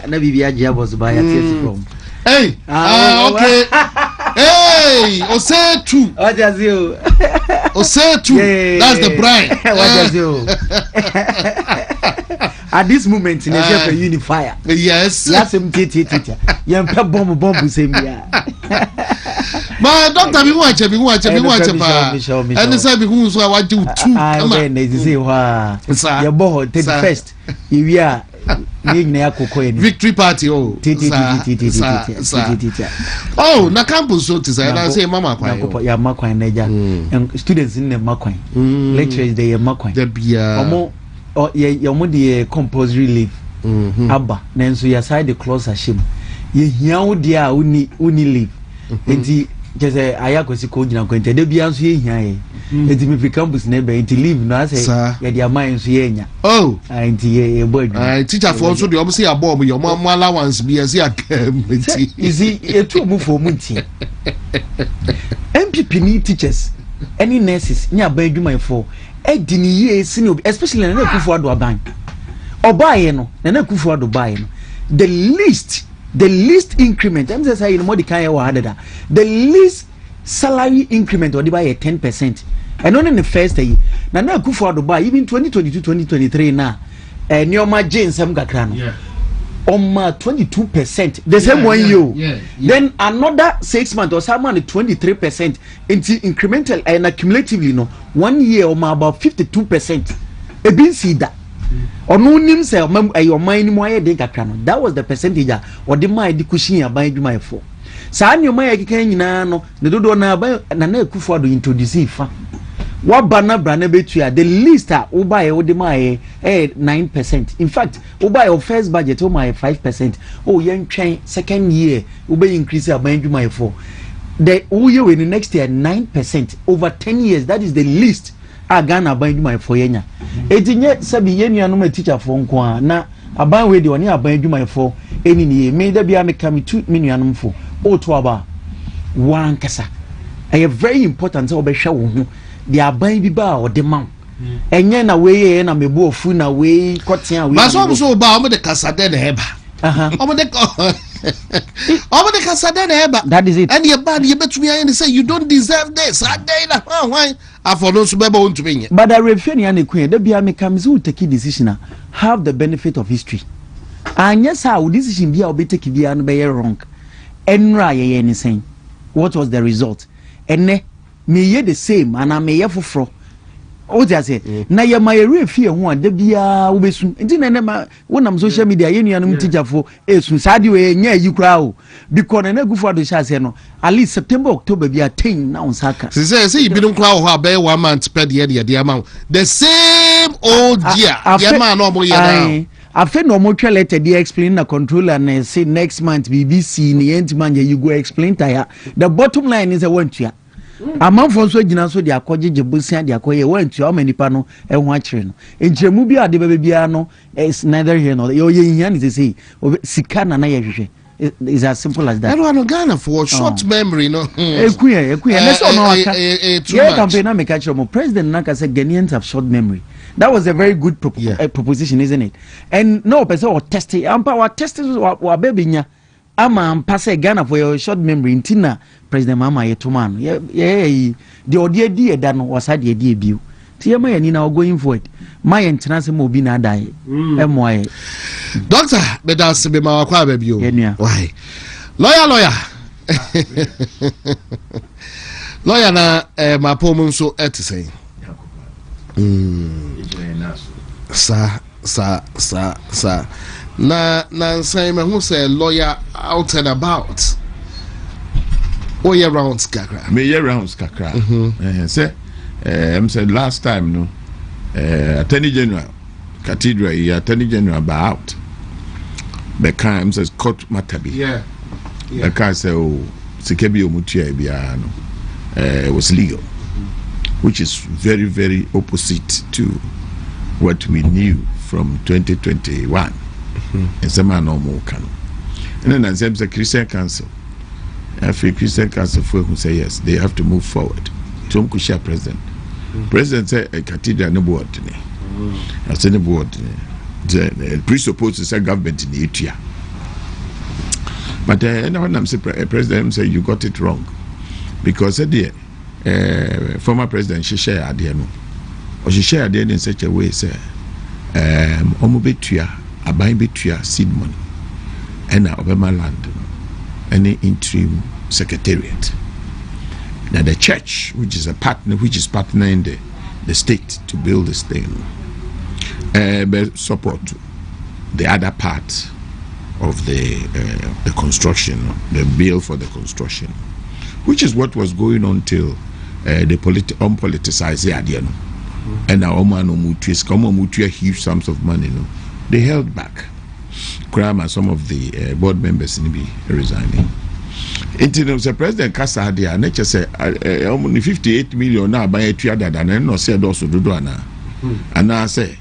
Nabibia was by a tears from. Hey, okay. Hey, Ose two. What does you? Ose two. That's the bride. What does you? At this moment, in a unifier. Yes. Yes, I'm teacher. Young bomb, same year. My doctor, be watch. And the same who's I want you to. Your boy, take the first. You are. Victory party oh na campus so to say I say mama kwai ya makwan neja students in the makwan lecturers they makwan omo omo the compulsory leave aba nanso ya side the clause ashim ye hia wo dia uni leave enti jese ayakosi ko gina kwente de bia nso ye hia ye enti me campus na be enti leave no ase ya dia man nso ye nya enti ye board teacher for also the obviously abom your mom allowance be as ya enti easy etu mu for mu nti MPP ni teachers any nurses ni aban adwuma for edi ni ye senior especially na kufu ado aban obaye no na kufu ado baye no the least increment I'm say you know the kind wa hadada the least salary increment or by 10% and only in the first year na kufu ado buy even 2022-2023 na nyoma Jane sam kakra no on 22% the same one year then another 6 months or some 23% into incremental and accumulatively no 1 year or about 52% e bin see that ono nim say your mind mo aye de kakra no that was the percentage or the mind the cushion aban adwuma for saa nyoma ya kika nyina no ne dodo na aban na ekufu ado introduce fa wa bana brana betua the least wo buy wo de mai 9%. In fact wo buy your first budget wo mai 5%. Oh yen twen second year wo be increase aban adwuma for the year in the next year 9% over 10 years. That is the least Ghana aban adwuma for yenya etinye sabi yenu anu teacher for nko na aban we de oni aban adwuma for eni ni me da bia me kam 2 minuanum for o to aba wan kasa very important say obehwe wo ho de aban bi ba o de man enye na we na mebu ofu na we kotia we but so ba o de kasa de na heba o de kasa de na heba that is it and you bad you betumi and say you don't deserve this adai na why afono so beba wontumi nye but I refuse ni anekun da bia me come so take decision have the benefit of history and yes how decision bia obi take bia no be wrong enra ye anything what was the result enne me ye the same and I me ye foforo o ti ase na ye ma ye refie ho da bia wo besu nti na ne ma wonam social media ye nuanum teacherfo esu sade we nya yi kura o because na gufo ado sha ase no at least September October bia 10 na on saka say ibinum kura ho abey 1 month per de amount the same old year ye ma no mo ye now afe no mo twa letter dey explain na controller na say next month BBC ni entmanya you go explain tire the bottom line is a wantua amanfo so gina so de akogye busia de akoye wantua o manipa no e ho akire no enjemu bi ade bebe bia no is neither here nor yo ye hia ni say sika na ye hwehwe is as simple as that. I don't Ghana for short memory no. Ekuya let's no aka. Yeah, campaign na make actually President Nkansah Ghanaians have short memory. That was a very good proposition, isn't it? And no person or test ampa wa test wa baby nya ama pass Ghana for your short memory intina President Mama Yetuman. Yeah the odie da no was had the biu. Tiama yani na going for it. My international mo bi na dai. Emoy. Doctor, me da se be ma kwa baby o. Why? Lawyer. Lawyer na ma pomo nso etise. Sa na say me who say lawyer out and about. Oh yeah, rounds kakra. Me yeah rounds kakra. Say said last time no Attorney General Cathedral Attorney General about the crime says court matabi the car say oh sikebi omutia bia no it was legal which is very very opposite to what we knew from 2021 and some are no more can and then as the Christian Council Christian Council for who say yes they have to move forward to share president say a cathedral no board ni as any board the presuppose say government in Ethiopia but when I'm say president say you got it wrong because the former president she share idea no or she share idea in such a way say omo betua aban betua seed money and obema land any interim secretariat. Now the church, which is partnering the state to build this thing, support the other part of the construction, the bill for the construction, which is what was going on till the unpoliticized the idea. And now mutual huge sums of money. No, they held back. Crime and some of the board members in be resigning. Until the president Kasa had the nature say only 58 million now by a three other than no said also do na. And I say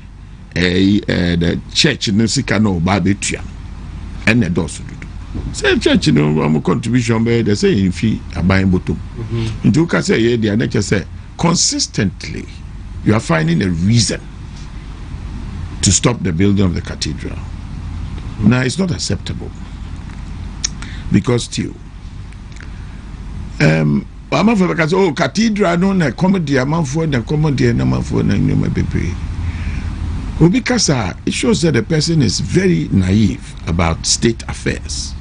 the church no sika no babetua and the also do. Say church no contribution by they say in fee a buying bottom. Into Kasa say the nature say consistently you are finding a reason to stop the building of the cathedral. Now it's not acceptable because still I'm for because oh cathedral no na comedy amount for na comedy na man for na nyoma bebre because it shows that the person is very naive about state affairs.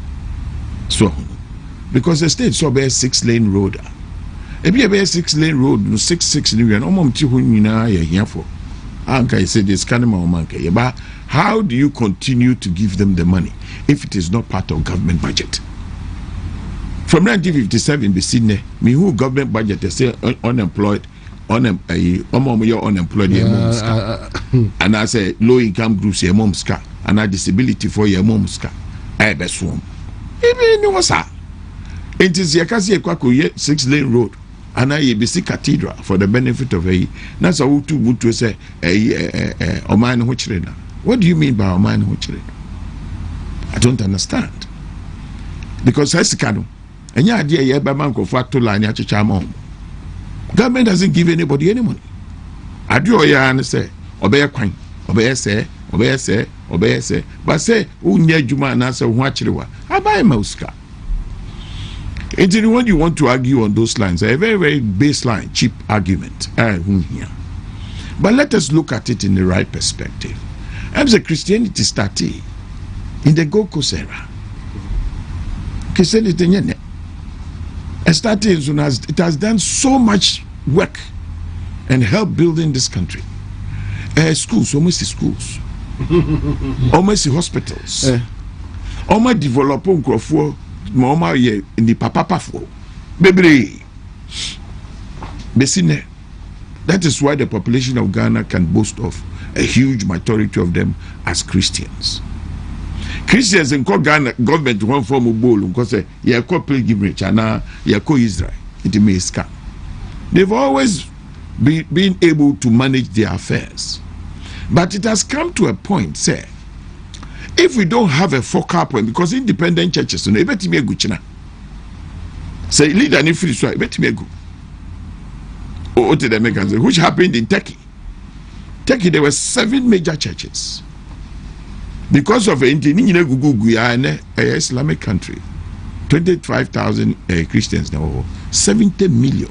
So because the state so be 6-lane road e be a 6-lane road no 6 ni we no mom ti ho nyina ya hia for anka say this kind of manka but how do you continue to give them the money if it is not part of government budget? From 1957 be seen me who government budget they say unemployed unemployed and I say low income groups your mom's car and a disability for your mom's car I best form even no was it is yakasi Kwaku 6-lane road and I be see cathedral for the benefit of that's how to say Oman Huchrena. What do you mean by Oman Huchrena? I don't understand. Because Hesikano and your idea yeah by man go fat to line government doesn't give anybody any money. Adu oya ne say obeye kwan obeye say but say unya adwuma na say ho akyerewa abai mauska. And when you want to argue on those lines, a very, very baseline, cheap argument. But let us look at it in the right perspective. As the Christianity started in the Gold Coast era, Christianity started, it has done so much work and helped building this country. Schools, almost schools, almost hospitals, almost developing growth. Mama ye in the papa for baby besine. That is why the population of Ghana can boast of a huge majority of them as Christians. Christians in Ghana government one form of bowl because ye call pilgrimage and ye call Israel. It may scam. They've always been able to manage their affairs, but it has come to a point, say. If we don't have a focal point, because independent churches, you know, say leader ni free so which happened in Turkey. Turkey, there were 7 major churches. Because of an Islamic country, 25,000 Christians now, 70 million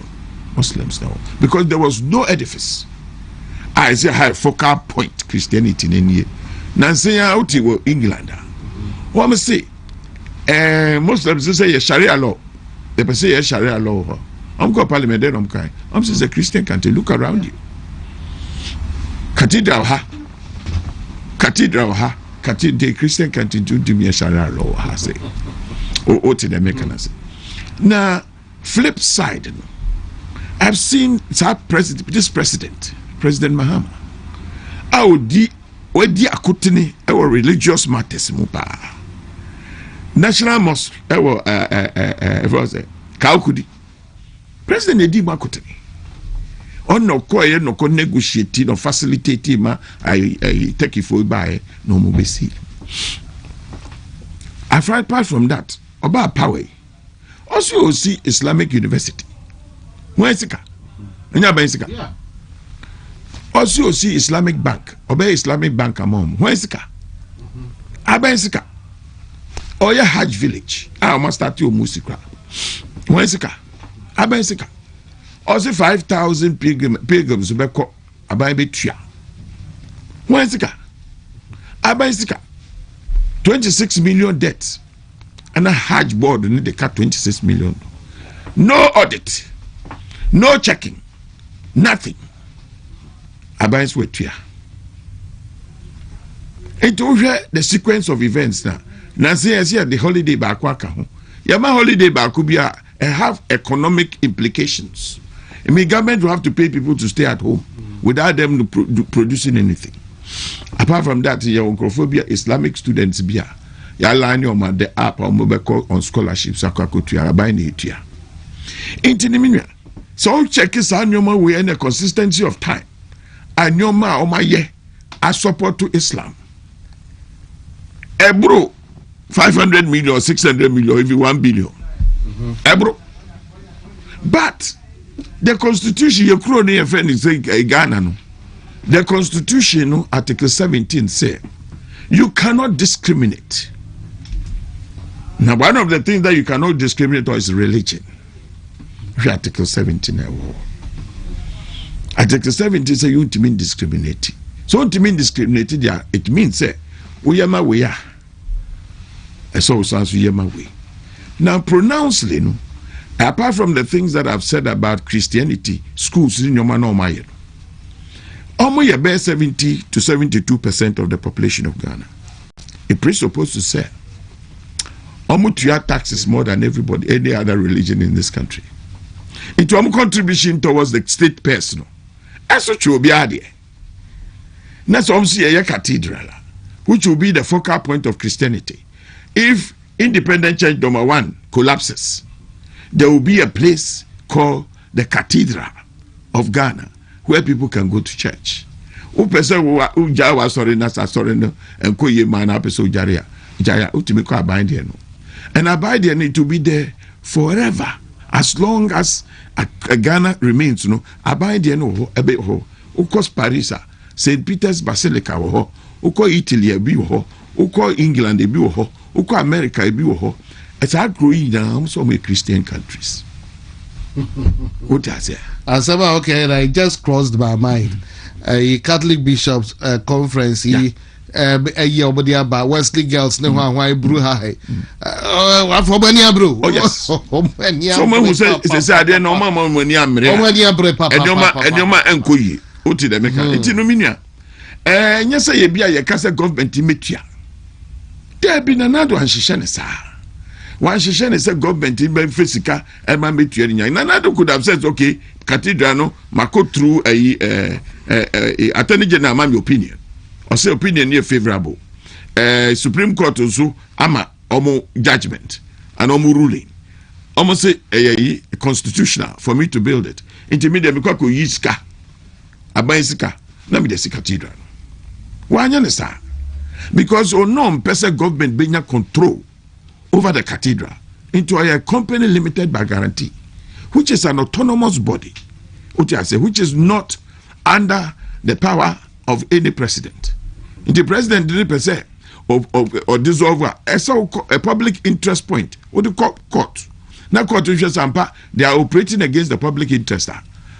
Muslims now, because there was no edifice. I say high focal point Christianity in here. Nancy out in England. What must say? Muslims say Sharia law. They say Sharia law. I'm going parliament. I'm kind. I'm saying a Christian country. Look around you. Cathedral the Christian country do me a Sharia law. I say. Or to the mechanism. Now, flip side. I've seen this president, President Mahama. Wadi akutini ewo religious matters mu pa national mosque ewo Kwaku president edi mu akutini ono koye no ko negotiate no facilitate ma take for buy no mo besi. Apart from that oba power also see Islamic University mwesika nya baisika yeah. Also see Islamic Bank, obey Islamic Bank among. Where is it? Abensika. Oya Hajj Village. I must start your musika. Where is it? Abensika. Also 5,000 pilgrims beko abai tria. Where is it? Abensika. 26 million debts. And a Hajj board need to cut 26 million. No audit. No checking. Nothing. Abay's with here. It over the sequence of events now. Nancy has here the holiday back. Yama holiday back could be have economic implications. I mean, government will have to pay people to stay at home without them producing anything. Apart from that, your oncophobia Islamic students be ya line on the app or mobile on scholarships. Kwaku to Arabai here. Intimate. So check is annual way and the consistency of time. And your ma or my ye a support to Islam. Ebro 500 million, 600 million, even 1 billion. Ebro. But the constitution, your crony and friend is Ghana. No? The constitution, Article 17 say you cannot discriminate. Now, one of the things that you cannot discriminate is religion. Article 17. Article 17 says you to mean discriminating. So to mean discriminated, yeah, it means say we are my way. So we are my way. Now pronouncedly, apart from the things that I've said about Christianity, schools in your man or my almost about 70 to 72% of the population of Ghana. It presupposed to say almost your taxes more than everybody, any other religion in this country. It's a contribution towards the state personal. As such will be added. That's obviously a cathedral, which will be the focal point of Christianity. If independent church number 1 collapses, there will be a place called the Cathedral of Ghana where people can go to church. And abide there need to be there forever, as long as Ghana remains. Abide there no ukɔ Paris St. Peter's Basilica wɔ hɔ ukɔ Italy ebi wɔ hɔ ukɔ England ebi wɔ hɔ ukɔ America ebi wɔ hɔ it's a growing now some Christian countries. What does it? Okay, I just crossed my mind. A Catholic bishops conference. A year over there about Wesley girls. No one why brew high. For many bro. Oh yes. Someone who says I didn't know mama when you are married. And your man and Koyi. What did I make? It's in Ominia. And yes, I be a Casa government imitia. There been another one she shan't say. One she say government in physical and my meturing. And another could have said, okay, cathedral no, Mako through a attorney general, my opinion. Or say opinion near favorable. Supreme Court also, ama omo judgment and omo ruling. Almost say constitutional for me to build it. Intermediate because we use car. A bicycle. Let me just cathedral. Why understand? Because no person government being control over the cathedral into a company limited by guarantee, which is an autonomous body, which is not under the power of any president. The president didn't say or dissolve a public interest point. What do you call court? Now court they are operating against the public interest.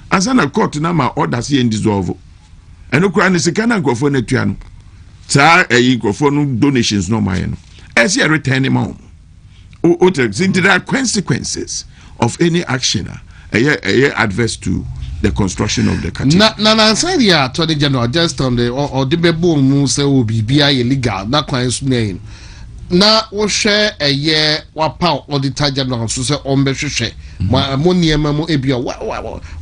And so na court now my orders here in dissolve. And no crown is a can go for netuano. Sir, go for donations no my as you return him home. There are consequences of any action adverse to the construction of the cathedral. Na inside the Attorney General just on the or the bebo mu say will be illegal. That client's name. Na we share a year wa pound auditor general so say on be share. Money mo ebia.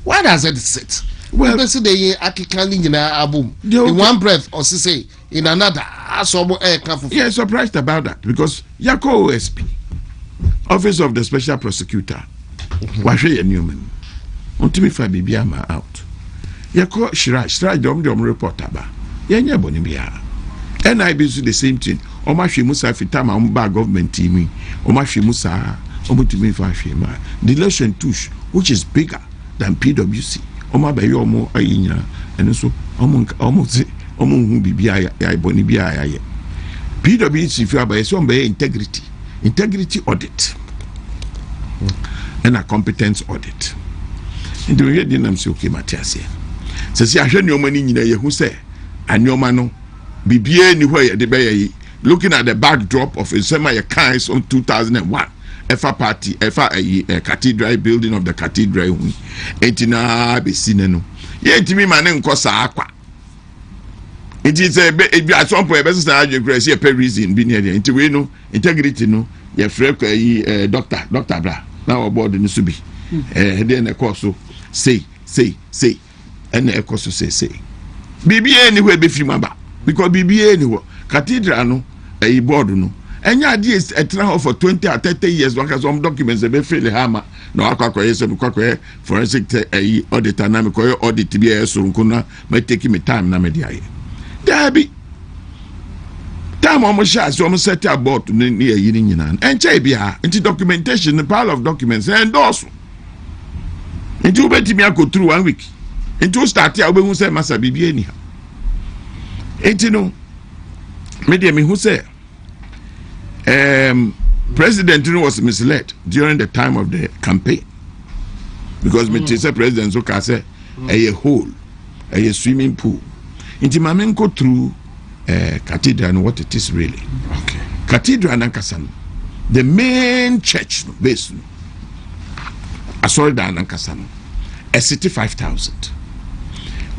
Why does it sit? Well, they say they akikani nyina abum. In one breath or say in another. Yeah, surprised about that because Yako OSP, Office of the Special Prosecutor, Washe Newman, WONTUMI fa bibiama out. Yako Shiraj dom reporter ba. Yenya bonibia. And I be the same thing. Omashi Musa fitama umba government team. Omashi Musa WONTUMI fa shema. Dilation touche, which is bigger than PwC. Oma bayo omo ayinya. And so omo bibia ya bonibia ya. PwC fi abaye so mbe integrity audit and a competence audit. And we hear them say okay Matthias. Say ahwe nyoma ni nyina ye hu say anyoma no bibia ni hɔ ye de be looking at the backdrop of Nsema ye kan on 2001 Efa party Efa a cathedral building of the cathedral hu entina be sine no ye ntimi ma ne nkɔ saa akwa. It is at some point, best grace a reason being here. Into we know integrity no, your friend Doctor Bra. Now aboard in the Subi. Then a course so say, and a course say. BB anywhere be maba because BB anywhere cathedral no a board no. And your idea is a trial for 20 or 30 years. Because some documents they fail hammer. No, I can't some forensic audit and I'm audit to be a so might take me time na media. Dabi time almost shots almost set about near yin and chabia into documentation the pile of documents and also into betting me I go through 1 week into start here we say massa bibi anyhow you know media me who say president was misled during the time of the campaign because me say president so can say a hole a swimming pool. Inti mamen go through cathedral and what it is really. Okay. Cathedral and Nkansah, the main church base. Asorda and Nkansah, a city 5,000.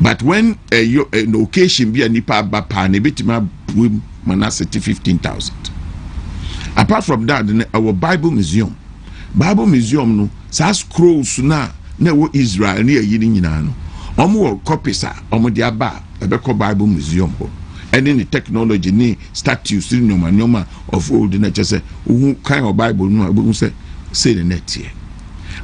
But when an occasion be a nipa bapa ne bitima mana city 15,000. Apart from that, our Bible museum no sa scrolls na wo Israel ne yini nyina no. Omo copies omo dia ba ebeko Bible museum ho and in the technology ni statues ni nyoma of old na say who kind of Bible no abu say the net here.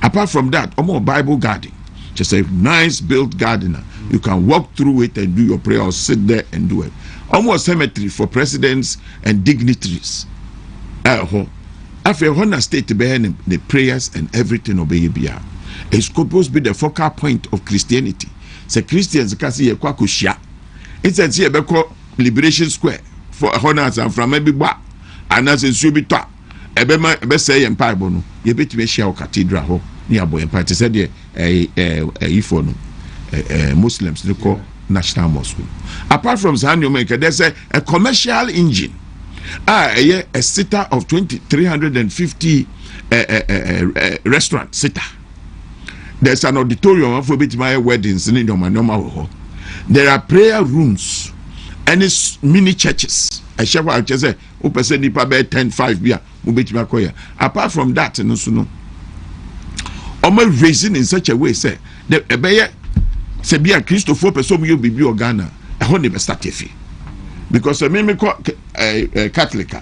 Apart from that omo Bible garden, just a nice built garden. You can walk through it and do your prayer or sit there and do it. Omo cemetery for presidents and dignitaries. After Honor state behind the prayers and everything obey bia. It's supposed to be the focal point of Christianity. se Christians ka se ye Kwaku hia instead se ye beko Liberation Square for honors and from maybe ba anas nsuo bi to ebe say ye mpaebo no ye betime hia o cathedral ho ni abo ye mpae se de ifo no Muslims they call National Mosque. Apart from Zaniomeka, there's a commercial engine. A sitter of 350 restaurant sitter. There's an auditorium for my weddings in normal. There are prayer rooms and it's mini churches. I shall say, open 10-5 beer. Apart from that, no, almost raising in such a way, say the se bia Christopher person you be Ghana e ho ne be start efi because me call Catholic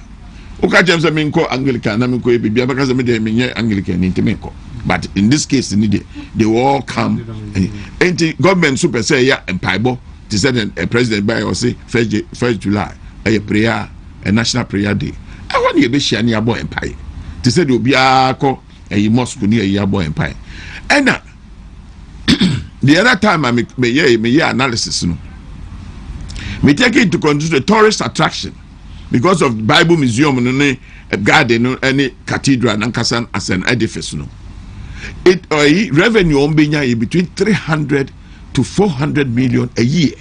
oka James me call Anglican na me call bibia because me dey me Anglican into me call but in this case they all come and government super say ya empaibo to say the president by or say 1st July a prayer a national prayer day I want you be share near boy empire to say the obia call a mosque near ya boy empire and the other time I make me analysis, no. Me take into consideration the tourist attraction because of Bible Museum, no, a garden, any cathedral, Nkansah as an edifice, no. It revenue on Benya between 300 to 400 million a year.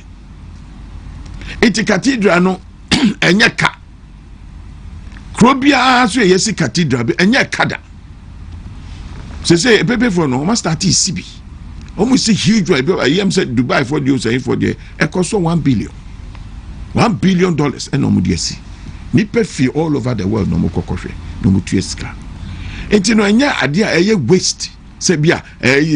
It's a cathedral, no, enya ka. Krobia so yesi cathedral, enya kada. Say pepe for no, must start CB. Almost a huge one. I am said Dubai for you say for the it cost $1 billion. $1 billion and no mudiesi. Nipe fee all over the world no mo kokofre. No mo tueska. Enti no anya adia eye waste. Se bia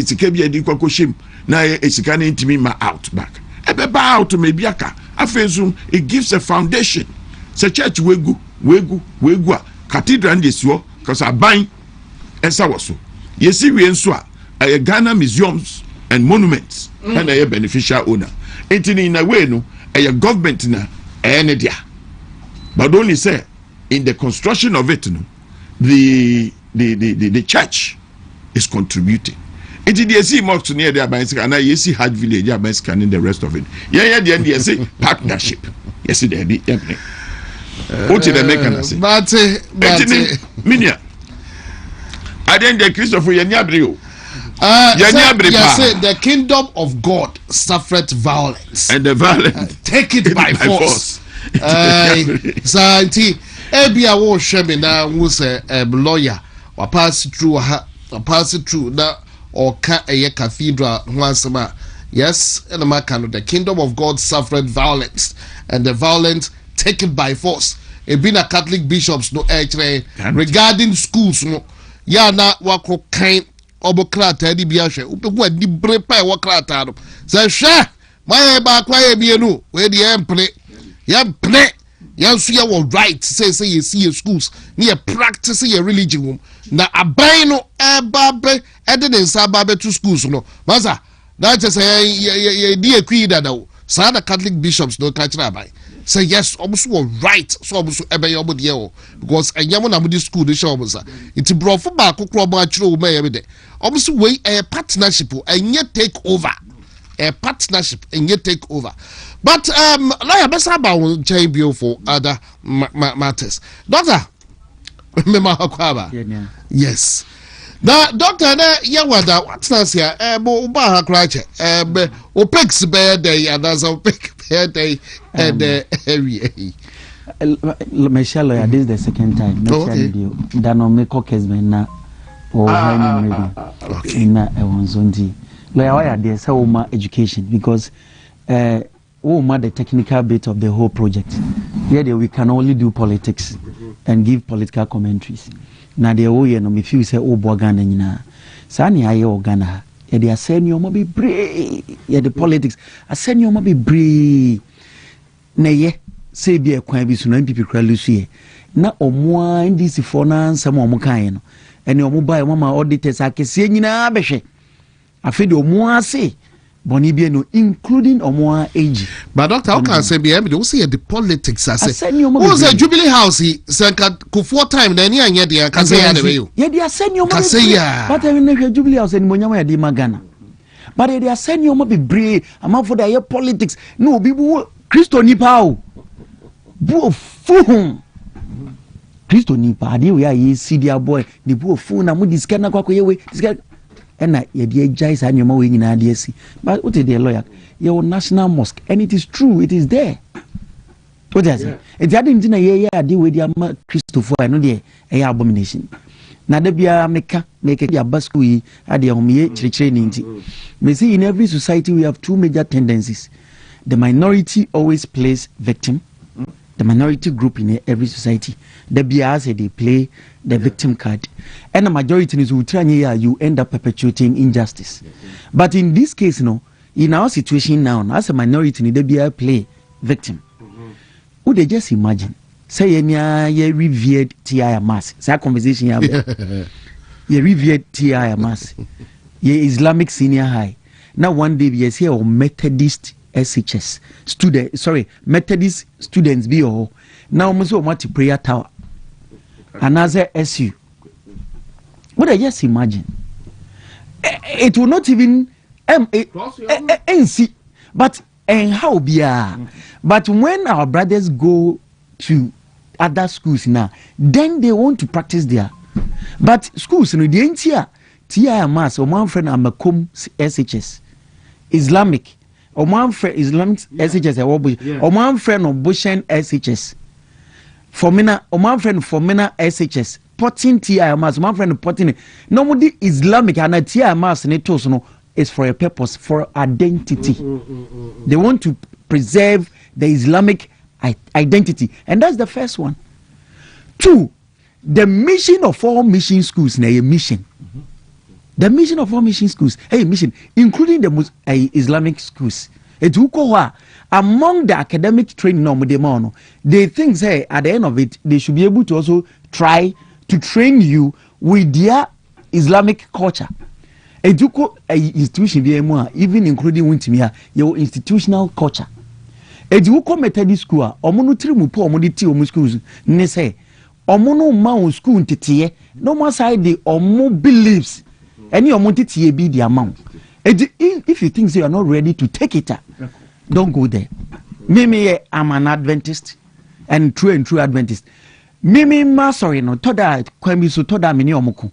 sika bia di kokoshim na sika na intimi ma out back. Ebe ba out me biaka. Afenzu it gives a foundation. Se church wegu a cathedral ndesiwo cause aban esa woso. Yesi wi enso a Ghana museums and monuments and a beneficial owner. In a way, no, a government na dia. But only say in the construction of it, no, the church is contributing. It is the see mosque near the Abanska and I see Hajj village Abanska and the rest of it. Yeah, the end say partnership. Yes, there be. What did they make an say? But Minia. I then the Christopher Yanyabrio. Yes, the kingdom of God suffered violence, and the violence take it by force. Santi, Ebia wo sheme na was a lawyer, or pass through na or a cathedral once a yes, and the Makano, the kingdom of God suffered violence, and the violence taken by force. It been a Catholic bishops no actually regarding schools no ya na wako kind obokrata di biahwe upeku adi brepa e wokrata no se hwe my ba kwa e bienu we di empre ya ple ya so ya right say you see schools near practice your religion na aban no eba e de nsa ba be to schools no maza that just say di ekwi dada o sa the Catholic bishops no catch aban say yes almost right so almost ebe your body because enyamo na mudi school de show almost it brofo ba kokro ba chiro o me de almost way a partnership and yet take over a partnership and yet take over but lawyer besa ba chain bill for other matters doctor mema akwaba yes na doctor na yawada what's na here bo ba ha krache opex be dey and as opex be dey and area Michelle lawyer this is the second time video that no make case na or maybe na ewonzonti lawyer why there say Oma education because Oma the technical bit of the whole project here we can only do politics and give political commentaries na the way no me feel say Obo Ghana nyina sa ne aye o Ghana e dey aseni Oma be brave ye the politics aseni Oma be brave na ye say bi ekwan bi so na MPP kra lusu na omo ndc for na nsam omo kan no ene omo ba e mama auditors akese nyina behwe afi de omo ase boni bi no including omo age but doctor how can say be we see the politics as say who say Jubilee House senka ko time na ni anye de kan say ya de we ye de aseni omo kan say ya but we na Jubilee House ni monyama ya de magana but they are saying you must be brave. I'm out for the politics. No, people Christo Nipao. Bo fool. Christo Nipa, they we are see their boy, the bo fool na mu this kind of this guy. And I ye jais and your mowing in IDC. But what is the lawyer? Your national mosque, and it is true, it is there. What does it? It's adding dinner ye deal with your Christopher, I know the abomination. Nadabia make a basque at the home training. May see in every society we have two major tendencies. The minority always plays victim. The minority group in every society, the BRs they play the victim card, and the majority is you end up perpetuating injustice. But in this case, in our situation now, as a minority, the BR play victim. Would they just imagine? Say ye revered T.I. Mass. Say conversation ye revered T.I. Mass. Ye Islamic senior high. Now one day we see our Methodist SHS Methodist students be all now almost want prayer tower another SU. What I just imagine it will not even see but and how be but when our brothers go to other schools now then they want to practice there but schools the entire TI mass or one friend I'm a SHS Islamic or one friend Islamic SHS or one friend of Bushen SHS for mina or one friend for mina SHS potting TI mass one friend potting normally Islamic and a TI mass no is for a purpose for identity. They want to preserve the Islamic identity, and that's the first one. Two, the mission of all mission schools na a mission. The mission of all mission schools, mission, including the Islamic schools. Among the academic training, they think say at the end of it, they should be able to also try to train you with their Islamic culture. Institution even including WONTUMI, your institutional culture. Eduko Methodist school, omono trimu po omodi ti omo schools ne say omono ma school ntete no more side the omo beliefs any omo tete be the amount. If you think you are not ready to take it up, don't go there. Me I'm an Adventist and true Adventist. Me ma sorry no toda kwami so toda mini omoko.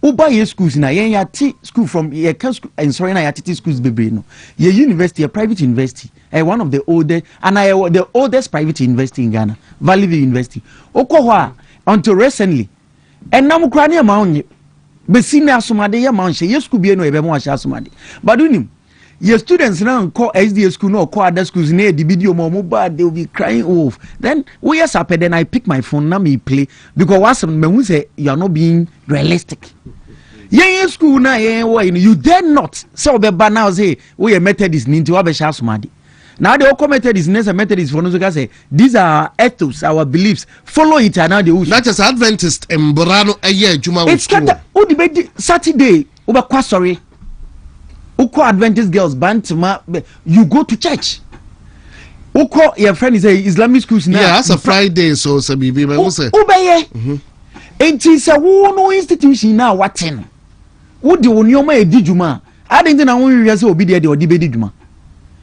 Uba ye schools na yen ya ti school from ye school and sorry na ya ti schools bebre no. Ye university, a private university, one of the oldest and the oldest private university in Ghana, Valley View University. Okohwa until recently. And namu krani amount be sine asomade ye man she ye school be no ebe mo asha asomade. But unim your students now call SDA school no call other schools near the video more bad they will be crying wolf. Then we yes happen then I pick my phone now me play because what some men say you are not being realistic. Yeah, school na you dare not so be now say we are Methodist ninti wa be sha asomade. Now they all committed this next Methodist for no say these are ethos, our beliefs. Follow it and now they will. Not just Adventist and Borano a year Juma. It's kind of Saturday over Kwasori. Uko Adventist girls bantama you go to church. Uko your friend is a Islamic schools now. Yeah, that's a Friday so bibi me say. Ubeye. It is a no institution now watching. Wo de onioma edi djuma. Adenti na won wi say obi de odi bedi djuma.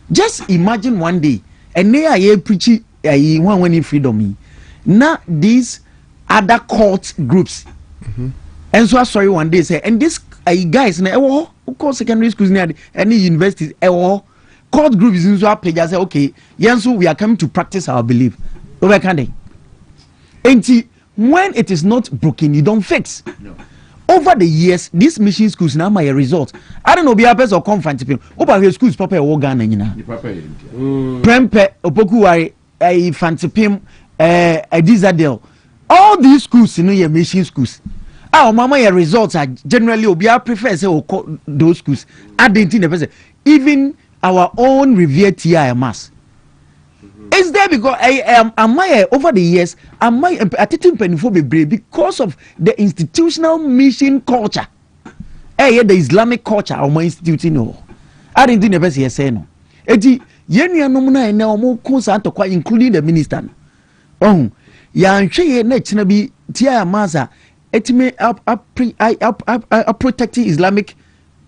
Just imagine one day and they are preaching when freedom. Now these other cult groups. And so I sorry one day say and this guys na secondary schools near any universities cult groups in so page say okay so we are coming to practice our belief. Over can they? And when it is not broken you don't fix. No. Over the years, these mission schools now my result. I don't know, be a person or come fancy people. Over here, schools, Papa, Wogan, and Prempe, Opoku, a fancy pim, a Dizadel. All these schools, your mission schools. Our mama, your results are generally, Obia prefers those schools. I didn't think the person, even our own revered TI mass. It's there because I am over the years am I because of the institutional mission culture. The Islamic culture of my institute no. I didn't think the person say no. Eti yenu anomuna na omo konsanto kwa including the minister. Ya nhwe na china bi tia maza etime up protecting Islamic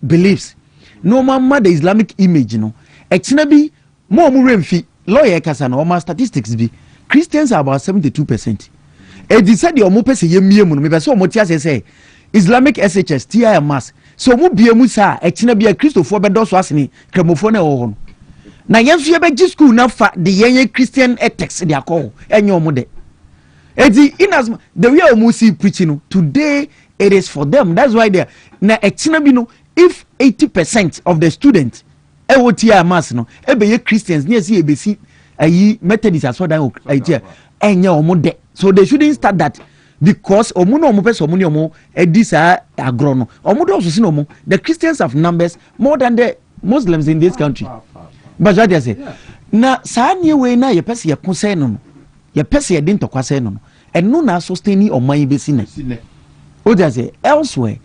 beliefs. no mama the Islamic image no ekina bi mo mu remfi lawyer kasa na o statistics bi Christians are about 72%. E di said the omo pese yemie mu no me pese omo ti ase say Islamic SHS TI mass so mu bie mu sa ekina bi a Christopher bedo so asene kramofo na wo ho na yenso ye be school na fa the yenye Christian ethics they are call enye omo de edi in as the way omo see preaching no today it is for them. That's why they na ekina bi no if 80% of the students e wo TI mass no e be ye Christians ne see e be see ayi Methodist as well dan idea enye omo de so they shouldn't start that because omo no omo person omo ne omo edisa agro no omo do so sin omo the Christians have numbers more than the Muslims in this country but what they say na sa nie we na ye pese ye konsɛ no ye pese ye din to kwasɛ no eno na sustain oman be sin o they say elsewhere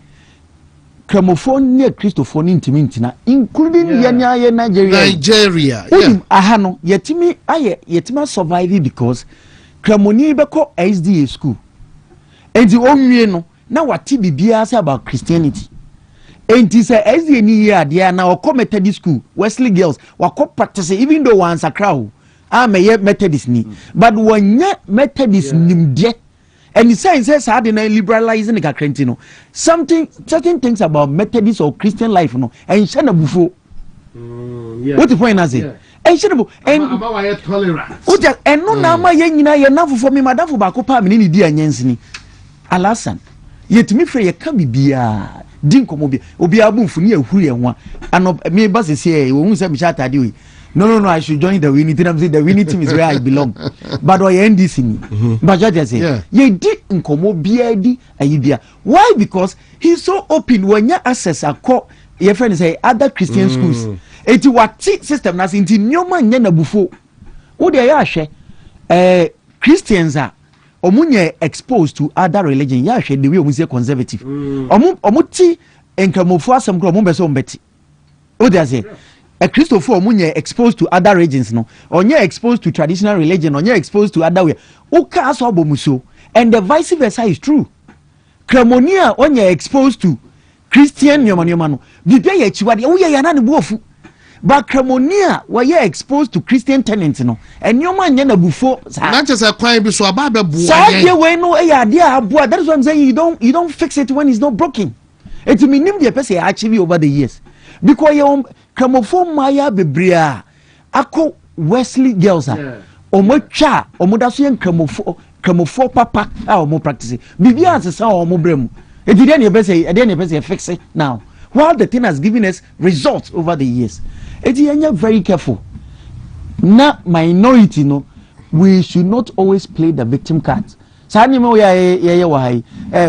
Gramophone near Christophone intimintina, including Yanya Nigeria. Aha no, yetima survive because Kramoni beko SDA school. And the only no, now what TBBA say about Christianity. And this SDA ni year there now committed school, Wesley girls, wako practice even though once a crowd. I'm a Methodist ni. But when ye Methodist nim de. And he says how they liberalizing the Cakrentino. Certain things about Methodist or Christian life, no, and Shana Bufo. What the point is it? And Shanabu and tolerance. And no nama yena enough for me, Madame Bacopa, mini dear Yansini. Alasan. Yet me free a cabi bia. Dinko mobi, Obiabu for near Huya, and me bus is here, won't say Michata do. No, I should join the winning team. I'm saying the winning team is where I belong. But I end this in me. But I just say, ye did nkomo BID ayibia. Why? Because he's so open when you access a call your friends say other Christian schools. It's what system that's in Nyoma Nyana Bufo. Who they are share Christians are omunye exposed to other religion. Yeah, share the way we say conservative. Omuti enkamofo asem kro ombeso ombeti. Who they say a Christopher Munye exposed to other regions, no, or you're exposed to traditional religion, or you're exposed to other way. And the vice versa is true. Cremonia, when you're exposed to Christian Yomano, but Cremonia, where you're exposed to Christian tenants, no, and your man yana before not just a crime be so about the boy. That's what I'm saying. You don't fix it when it's not broken. It's minimum the person actually over the years. Because you Gramophone Maya Bebria Ako Wesley girls are Omocha Omodasian Gramophone Papa or more practicing. Bibia as a sound or more brem. It didn't fix it now. While the thing has given us results over the years. It's very careful. Not minority, no. We should not always play the victim cards. Sanimo ya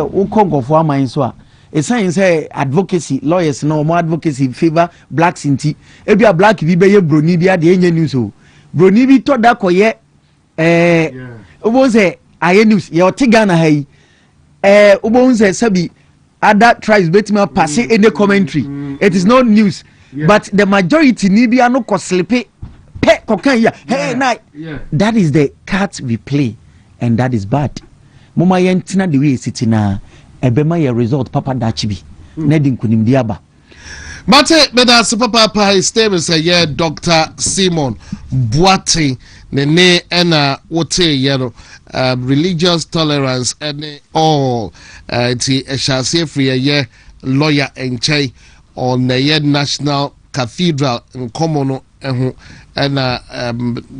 Ukongo for my so. A sign say advocacy, lawyers no more advocacy favor blacks in tea. Ebi a black bi be ye broni bi ade enye news o. Broni bi to da koye obo say aye news ye otigana hai. Obo say sabi other tribes betima pass any commentary. It is not news. But the majority ni bi ano ko slepe pe kokan ya. Hey night. That is the cards we play and that is bad. Mama yentina the way sitting na ebema ye result papa dachibi nedin kunim diaba mate beda se papa stay say ye Dr. Simon Boate ne ena wote ye no religious tolerance and all ti ehase free ye lawyer enchai on the National Cathedral in Komono ehu ena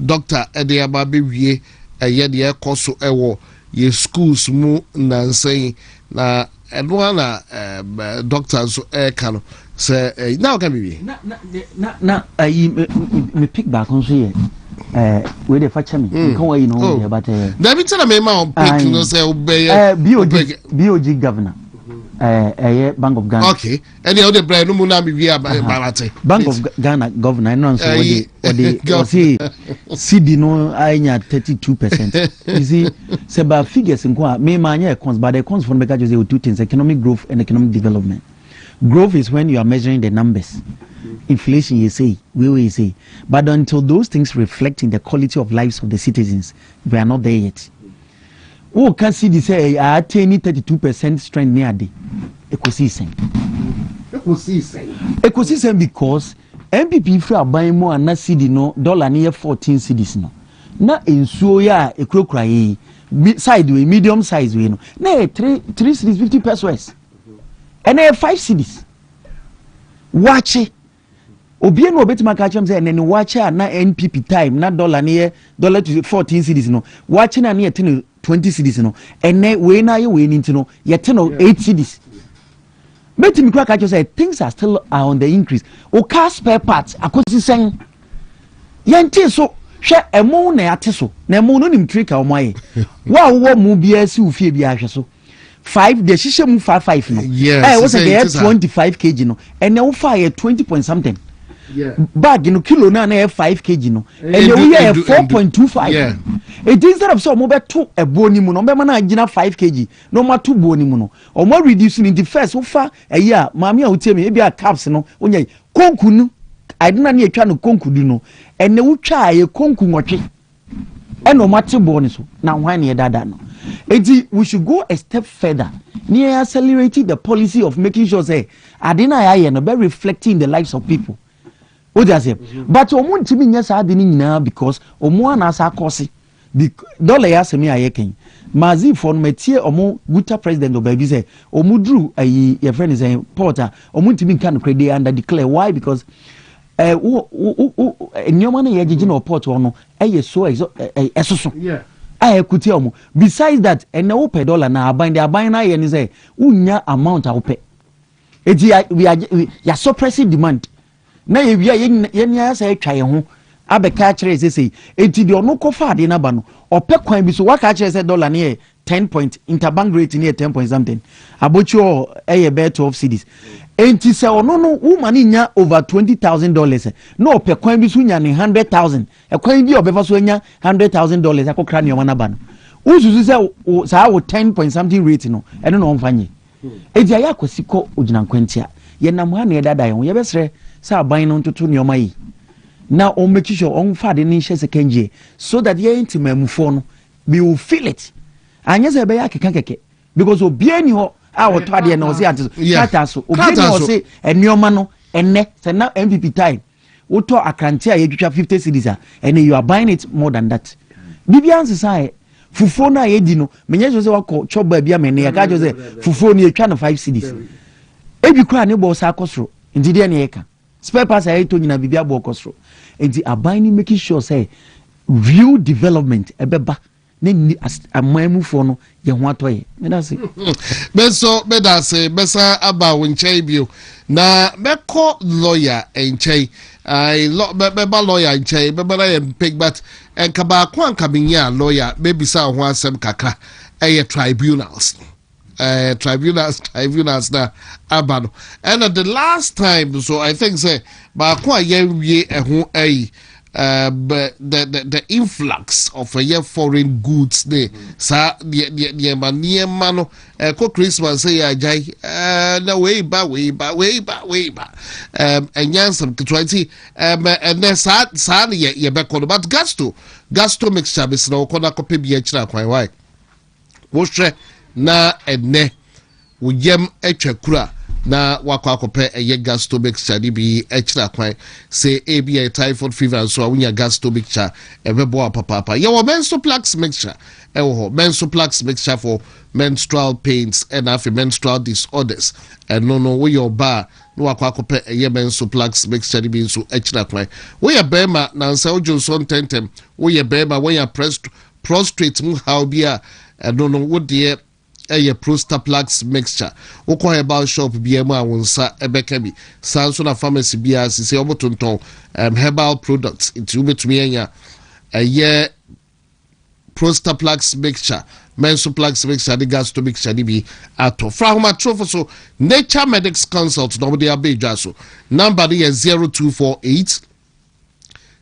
Dr. Ediaba bewie ye de koso ewo ye schools mu Nkansah na edwana doctors kano say now can be na me pick back on so here we dey fetch me kan we know there but there be tell me ma pick no say obey BOG governor Bank of Ghana. Okay. Any other brand no muna be about Bank of Ghana governor no so what say CD no anya 32%. You see say by figures in kwa me manya accounts but the accounts for make just two things economic growth and economic development. Growth is when you are measuring the numbers. Inflation you say, we say. But until those things reflect in the quality of lives of the citizens, we are not there yet. Oh, can see this say I attain 32% strength near day. Ecosystem because MPP free aban mu ana cedi no dollar near 14 cedis no. Na ensuo ya ekrokra yi side way medium size way no. Na 3 cedis 50 pesos. And 5 cedis. Watch it. Obie no obetima ka chem say na watch na NPP time na dollar near dollar to 14 cedis no. Watch na near 20 cedis no. And we na ye we ni no ye 8 cedis. Make me crack at you say things are still on the increase. O car spare parts akosi sen. Yente so hwe emo na yate so. Na emo no nim trick a omaye. Wa wo mu bia si ufie bia hwe so. 5 de shishe mu 55 no. Yes. Was say 25 kg no. And now fire 20 point something. Yeah. Bag no kilo na 5 kg no. And we are 4.25. Yeah. It instead of so mo beto ebo ni mu no be na gina 5 kg no ma to bo ni mu no o mo reducing in the first wo fa eya maami a wotie me e bia caps no onya konku no adena na etwa no konku du no ene wo twa ye konku nwotwe ene o mate bo ni so na hwan ne dada no enti we should go a step further near accelerating the policy of making sure say adena ya ye no be reflecting the lives of people. What does it? But omo ntimi nya sa ade ni nyina because omo ana sa akosi dollar ya semi ayeken mazi for no metie omo guta president of baby say omo dru ayi your friend is saying porter omo ntimi nka no credit under declare why because nyoma na ye gigi no port ono so esoso Yeah. Kuti omo besides that ene wo per dollar na aban na ye ni say unya amount a wo pe eti we are suppressing demand na ye bia ye nya say twa ye ho abeka kire say enti de ono kofa ade na ba no ope kwan bi so waka kire say dollar near 10 point interbank rate near 10 point something abocho be 12 cedis enti say ono no woman nya over $20,000 no ope kwan bi so nya ne 100,000 e kwan bi obefa so nya $100,000 akokra ne na ba no uzuzu say sa wo 10 point something rate no eno no mfanye enti aya kwasiko ogina nkwantia ye nam ha ne dada ye besre sa aban no ntoto ne omayi na on make sure on fa de ni second year so that ye intimamufo no we will feel it anya se be ya keke because obiani ho a woto ade na o se ante kata so obiani ho se enioma no enne se na MPP time woto akrante a yedwitwa 50 cedis a and you are buying it more than that bibianse sai fufuo na yedi no menye so se wako choba bia mene ya ka jo se fufuo ni etwa no 5 cedis ebi kra ne bo sa akosoro ndide ne yeka spare parts are to nyina bibia bo okosoro enti abani making sure say real development ebeba ne amamufo no ye ho atoye me da say beso bedase besa aba wonchai bio na beko lawyer enchai beba lawyer enchai beba na pick but enkaba kwa nkabinya lawyer bebisa ho asem kakra tribunals tribunals na abano and the last time so I think say ba kwa ye eho but the influx of foreign goods there sa the mano ko Christmas say ajay na way ba and yansam to 20 and then sa ye be call but gasto mixture be no ko na ko pe bi akira kwan why wo hwe na enne wo yam atwakura na wakwa akope gasto mixture bi akira kwan say ABI typhoid fever so awunya gasto mixture ebebo papa ye wo menstrual mixture menstrual mixture for menstrual pains and after menstrual disorders and no we your bar no wakwa akope menstrual mixture bi so akira kwan we ya bema na nsa ojoson tentem we ya bema we ya prostrate mu how bia no what dear Prostaplax mixture. Oko herbal shop BMA wonsa ebekabi. Sanso na pharmacy bia se obotonton herbal products into betumi anya Prostaplax mixture. Mensoplax mixture the gasto mixture bi ato. Fra homa trofo so Nature Medics Consult no dey abeja so. Number is 0248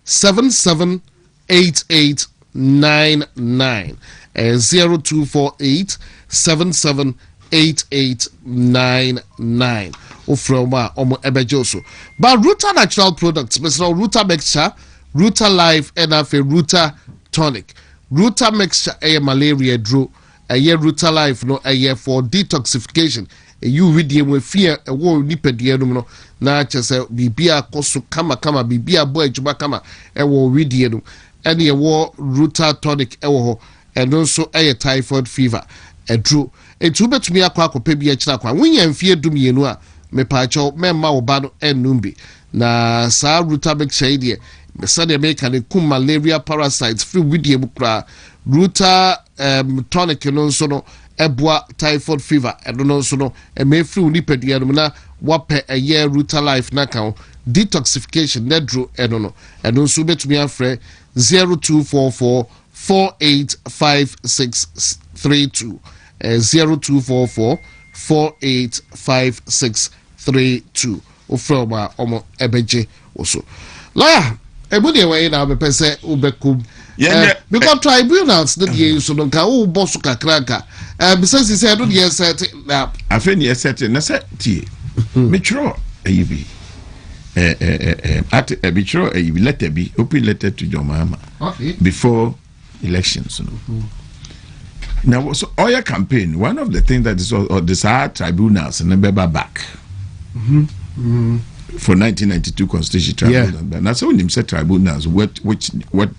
778899 0248 778899 Ofroma omo ebejoso but Ruta natural products Mr. Ruta mixture Ruta life and afi Ruta tonic Ruta mixture malaria dro Ruta life no for detoxification you read the mo fear e wo nipadua no na kyese bibia koso kama bibia boy adwuma kama e wo read the no ene e wo Ruta tonic e wo ho eno so e typhoid fever edru etu betumi akwa bi akira kwa wonya mfie dumienu a mepaacho memma wo ba no enumbi na sa Ruta bek shade sade make an malaria parasites free with the bukra Ruta tonic no so no eboa typhoid fever and no so no e me free nipadua no na wape a year Ruta life na kan detoxification nedro eno no so betumi afre 0244 485632 0244 485632 ofroma omo ebeje oso la ebudi we na be pese ubekum because tribunals the dey so no ka wo boss kakranka because he said do dey set na afeni e set na set tie metro ayibi at a metro ayibi letter be open letter to your mama before elections now so oil campaign one of the things that is the tribunals and never back for 1992 constitution tribunal and that's when them said tribunals what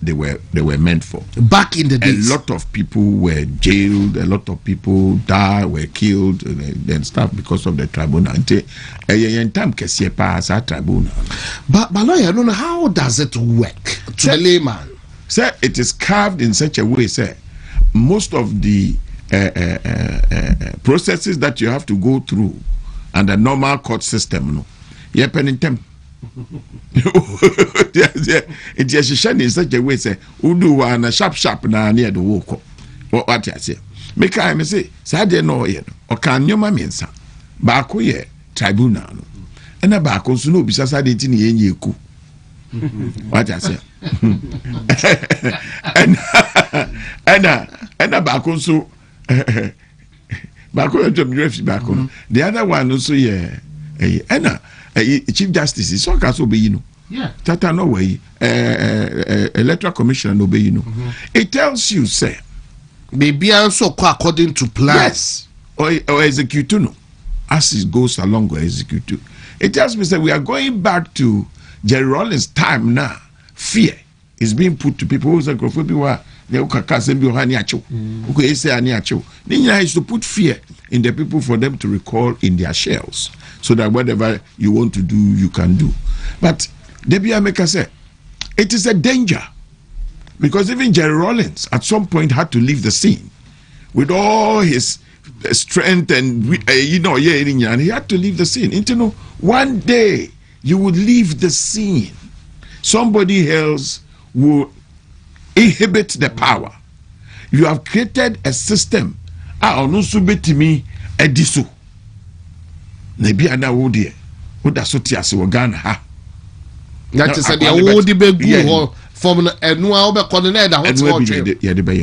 they were meant for back in the days. A lot of people were jailed, a lot of people died, were killed and stuff because of the tribunal until time kesiye pass a tribunal. But lawyer, I don't know how does it work to the layman. Sir, it is carved in such a way, sir. Most of the processes that you have to go through and the normal court system, no, you're penning them. It is in such a way, say, Udu one sharp na near the walk. What I say, make I say, Sadia no yen, or can your mamma, Baku ye, tribunal, and a Baku no be society in Yeku. What I say, and a Baku so. Back on the other one also, yeah, Chief Justice is so can be, you know. Yeah. Tata no way, Electoral Commission no be, you know. It tells you, say, maybe also according to plan. Yes, or execute no, as it goes along or execute. It tells me that we are going back to Jerry Rawlings' time now. Fear is being put to people who say, is to put fear in the people for them to recall in their shells so that whatever you want to do, you can do. But Debbie Ameka said, it is a danger because even Jerry Rawlings at some point had to leave the scene with all his strength and he had to leave the scene. And, one day you would leave the scene. Somebody else will inhibit the power. You have created a system. Betimi ediso. Nebi ana wodi. Woda so ti ase wo Ghana ha. That is the wodi be go from enua obekọ na da hot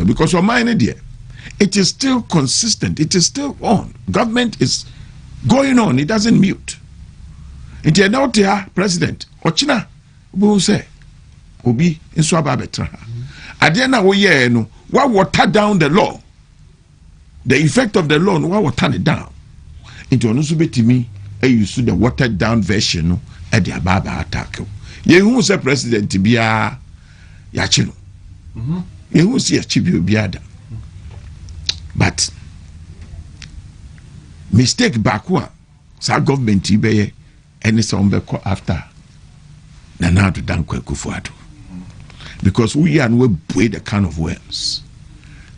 because your mind there. It is still consistent. It is still on. Government is going on. It doesn't mute. Inti na otia president. Ochina bo say obi nso aba betra. Adena wo ye no what water down the law, the effect of the law no what turn it down into ono so betimi you see the watered down version no e the ababa attack ye hu say president bia ya chi no ye hu say chi bia da but mistake back one sa government be ye any some be call after na now to dan Kwaku Fuadu. Because we are no breed the can of worms.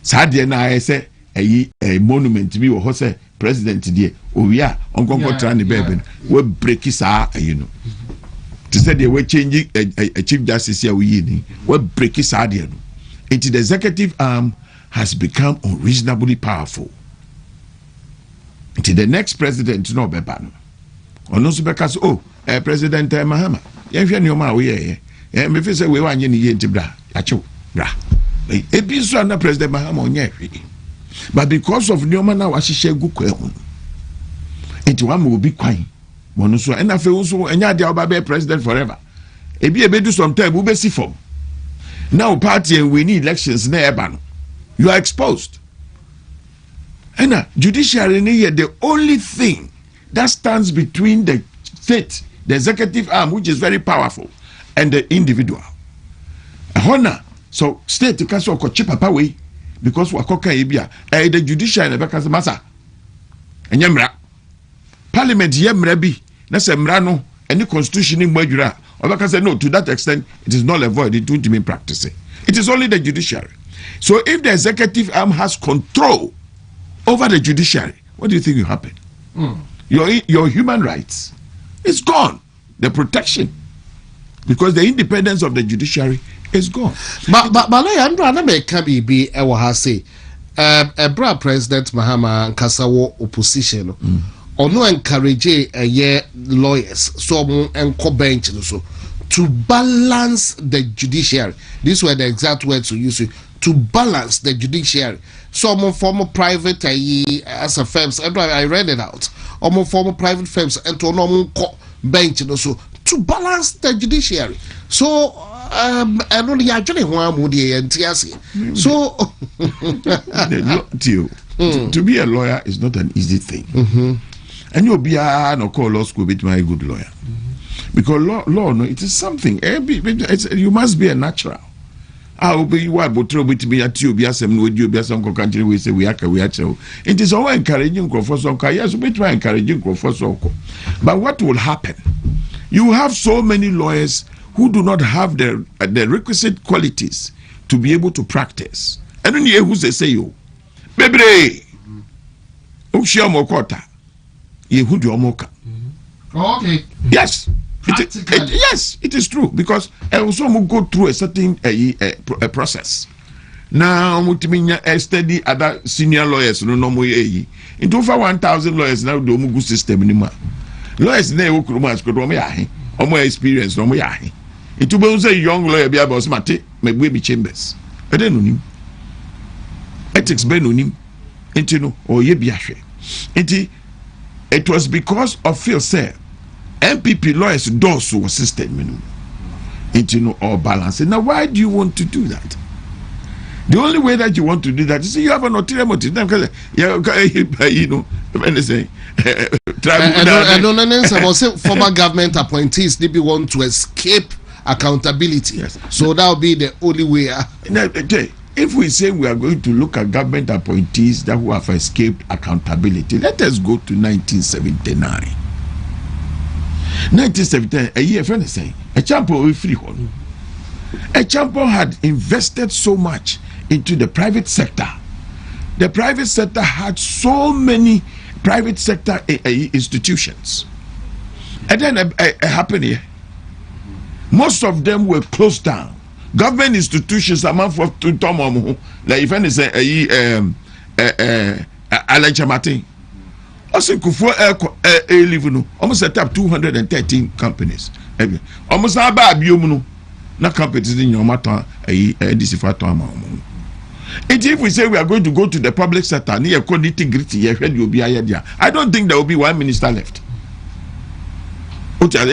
Sadia na I say a monument to be or say president today. Oh yeah, on trying the baby. We break his you know. To say they were changing a chief justice here we break his idea. Into the executive arm has become unreasonably powerful. Into the next president no beban. On also because President Mahama. If you know we me fi say we wanye ni ye ntibra achew bra e bi so na President Mahama onye hwe but because of nyoma na wahihye gukwa hu enti wa ma obi kwan wono so na fe wo so enya dia oba be president forever e bi do sometime wo be si form now party and we need elections na eba no you are exposed And judiciary is the only thing that stands between the state, the executive arm, which is very powerful, and the individual. Honor, so state to cancel chip papa way because wakoka ebia the judiciary never cancel massa. And yamra parliament yamra bi na se mra no any constitution in Mwajura. Or say no, to that extent, it is not a void, it won't mean practicing. It is only the judiciary. So if the executive arm has control over the judiciary, what do you think will happen? Your human rights is gone. The protection. Because the independence of the judiciary is gone. But I be say Ebra President Mahama Nkansah opposition or no encourage a year lawyers so and bench so to balance the judiciary. These were the exact words to use to balance the judiciary. Some former private as a firms, I read it out. Former private firms and to normal bench so to balance the judiciary. So I don't actually want so to be a lawyer is not an easy thing. And you'll be no call law school with my good lawyer. Because law no, it is something. You must be a natural. I will be what but with me at you be as would you be some country we say we are. It is all encouraging for some yes, we try encouraging for some. But what will happen? You have so many lawyers who do not have the requisite qualities to be able to practice. I don't hear who say you. Baby, Mokota. Okay. Yes. Yes, it is true because also go through a certain a process. Now, WONTUMI study other senior lawyers no more into over 1,000 lawyers now do mugu system anymore. Lawyers now who could much or more experience no more. It will say young lawyer be about smart my baby chambers. I don't know him. Ethics ben on him. Into or ye be it was because of Phil said MPP lawyers doors was system all balanced. Now why do you want to do that? The only way that you want to do that is you have an ulterior motive. You know, when they say former government appointees they want to escape accountability. Yes. So that will be the only way. If we say we are going to look at government appointees that who have escaped accountability, let us go to 1979. 1979, a year friend is saying, a champion free one. A champion had invested so much into the private sector. The private sector had so many private sector institutions. And then it happened here. Most of them were closed down. Government institutions amount for to Tom like if any say Kyeremanteng. Also Kufuor live no almost set up 213 companies. Almost about biom na companies in your matter this for Tom. If we say we are going to go to the public sector near nitty-gritty, I don't think there will be one minister left. Because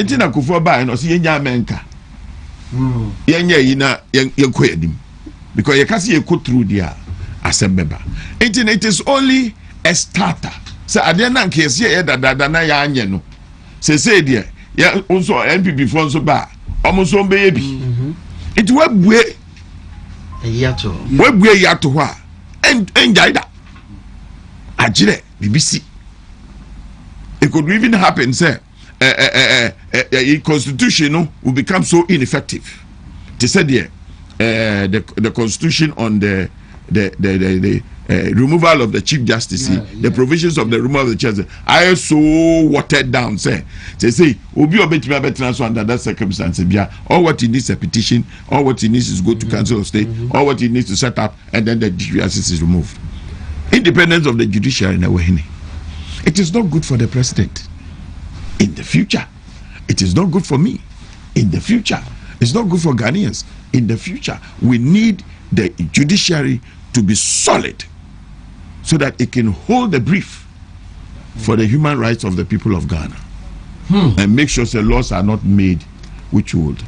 you can see you go through there as a member. It is only a starter. So I didn't case here that na ya no. Say there, yeah, also MPP for so bad. Almost on baby. It web way yato wa and jaida. Ajire BBC. It could even happen, sir. A constitution will become so ineffective. They said the constitution on the removal of the chief justice, the provisions of the removal of the chief justice are so watered down. Say obi obetimi abetena under that circumstance. All what he needs is a petition. All what he needs is go to council of state. All what he needs to set up, and then the justice is removed. Independence of the judiciary in a way. It is not good for the president. In the future, it is not good for me. In the future, it's not good for Ghanaians. In the future, we need the judiciary to be solid so that it can hold the brief for the human rights of the people of Ghana and make sure the laws are not made which would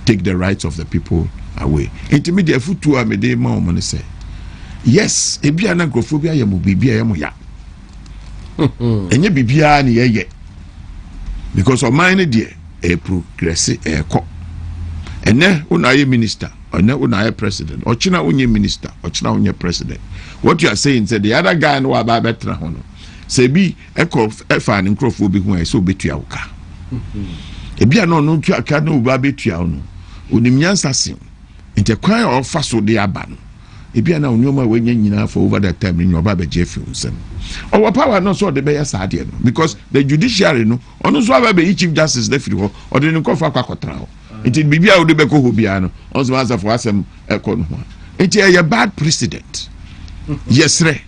take the rights of the people away. Intermediate food to say yes ebi ana nkrofobia ya mo bibia ya mo ya enye bibia na ye because of mine dey progress ko ene una ye minister ene una ye president ochina unye minister ochina unye president. What you are saying say the other guy no aba betra ho no say bi efa ne nkrofobia hu so betua uka ebi ana no tua ka no ba betua no onim nyansa sin inte kwan ofa so de aba no ebi ana onyoma wenye nyina for over that time nyo ba be jefi unsem our power no so de be yasa de no because the judiciary no ono so aba be chief justice de firi ho o de nko fa kwakotra ho it bibia o de be ko ho bia no onso answer for asem eko no ho it a bad precedent. Yes re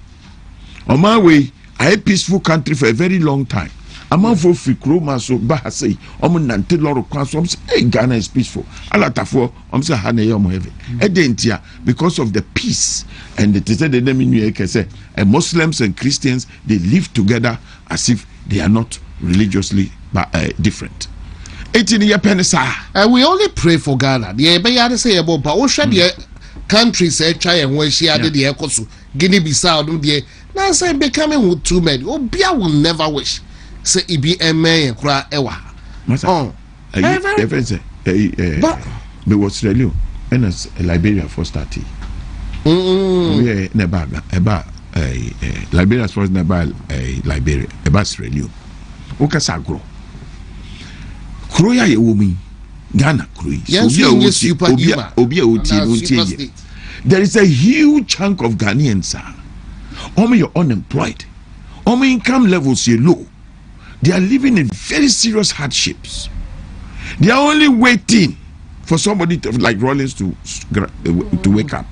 o ma we a peaceful country for a very long time. Among for free kroma so ba say omo nante loro kwan so say Ghana is peaceful alatafo say ha na ye omo heaven edentia because of the peace and the said the name you say Muslims and Christians they live together as if they are not religiously different. 18 year penisa we only pray for Ghana the be ya say about but what the countries try and when she added the ekosu Guinea Bissau no dey na say becoming with too many obia will never wish say ibi eme kura ewa oh but was really and as Liberia for starting we never Liberia's first never Liberia about Sierra Leone okasa grow kroya ye womi Ghana kroyi obia there is a huge chunk of Ghanaians you're unemployed income levels are low. They are living in very serious hardships. They are only waiting for somebody like Rollins to wake up.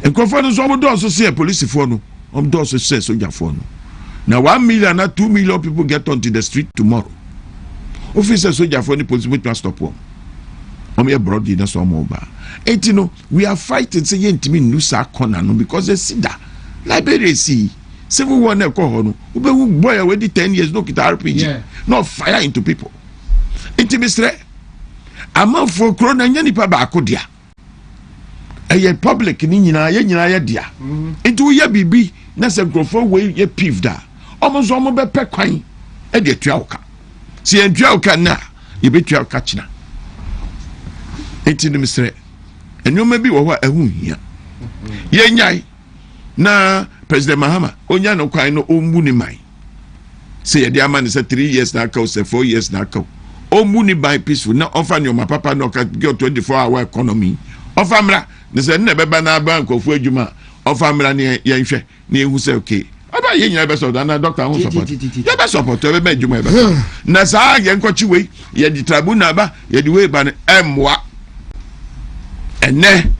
And confidence also say a police phone, also say soldier phone. Now 1 million or 2 million people get onto the street tomorrow. Officer soldier phone, the police will not stop one. Abroad in some mobile. And you know, we are fighting saying to me Nusa corner because they see that Liberia see. Civil war na ko no boy already 10 years no kita RPG not fire into people intimistre amount for corona nya nipa ba akodia e public ni nyina ya dia into ya bibi na se grofo we ye pif da almost omo be pe kwan e de tua oka si en tua oka na ye be tua oka china intimistre enyo bi wo ho ehun hia ye nyai na President Mahama onya no kwan no ombu ni mai say ye dia man say 3 years na ka say 4 years na ka ombu ni by peaceful na offer your papa no ka get 24-hour economy offer mra ne say na beba na bank of adwuma offer mra ne ye hwe na ehu say okay aba ye nyina be so na doctor won support ye be support ye be adwuma be na sa ye nkochi we ye di tribunal ba ye di we ba ne emwa ene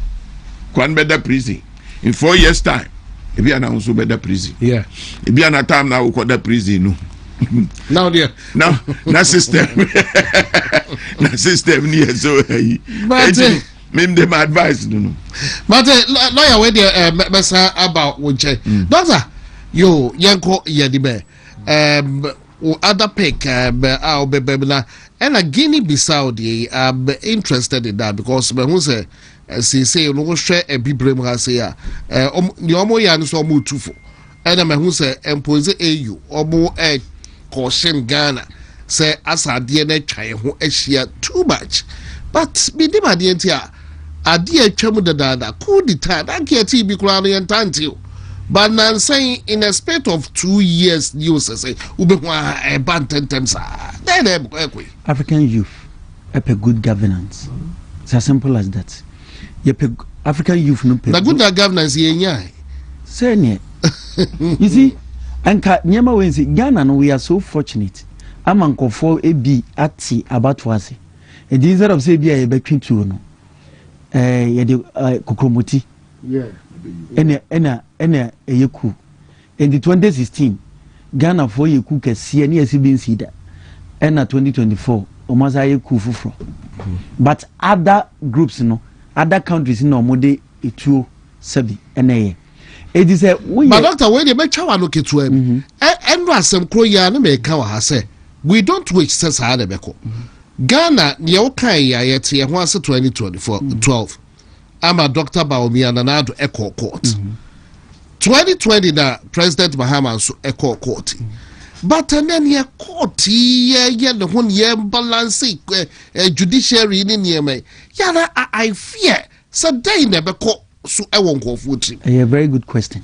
kwan be da prison in 4 years time. If you are now also better prison, if you are not time now, we call that prison. No, now there, now system, system near so. But maybe them advice, no. But lawyer, where the messa about which doctor, yo, yanko yadibe, other pick, our baby, and a Guinea Bissau, interested in that because who say. Say no share a bibrem ha say the omo ya no so mo tufo and me hu say impose au omo caution Ghana say asade na twan ho ahia too much but be dem ade ntia ade atwam dada cool the time that get bi kura no yentante but nan saying in a space of 2 years you say ube ho a bantentem sa then African youth a good governance. It's as simple as that. African youth no pay. The good governance yenya. Say you see, anka nyama wenzi Ghana no we are so fortunate. Amanko for ebi ati about wase. E di instead of say bia e between two no. Ye de kokromoti. Yeah. Ena eyeku. In the 2016 Ghana for yeku kese ne asibensi da. Ena 2024 omaza yeku fufro. But other groups no other countries no mode etuo sabi eneye it is a we but doctor when they make chawa no ketu em endo asem kro ya na me ka wa ha say we don't wish says ha de beko Ghana ne o kan ya yete ho ase 2024 12 ama Dr. Baomi Ananado Echo Court. 2020 na President Mahama so Echo Court. But and then ye court ye the one ye balance judiciary in ye me. Yana I fear so they never call so I won't go foot. A very good question.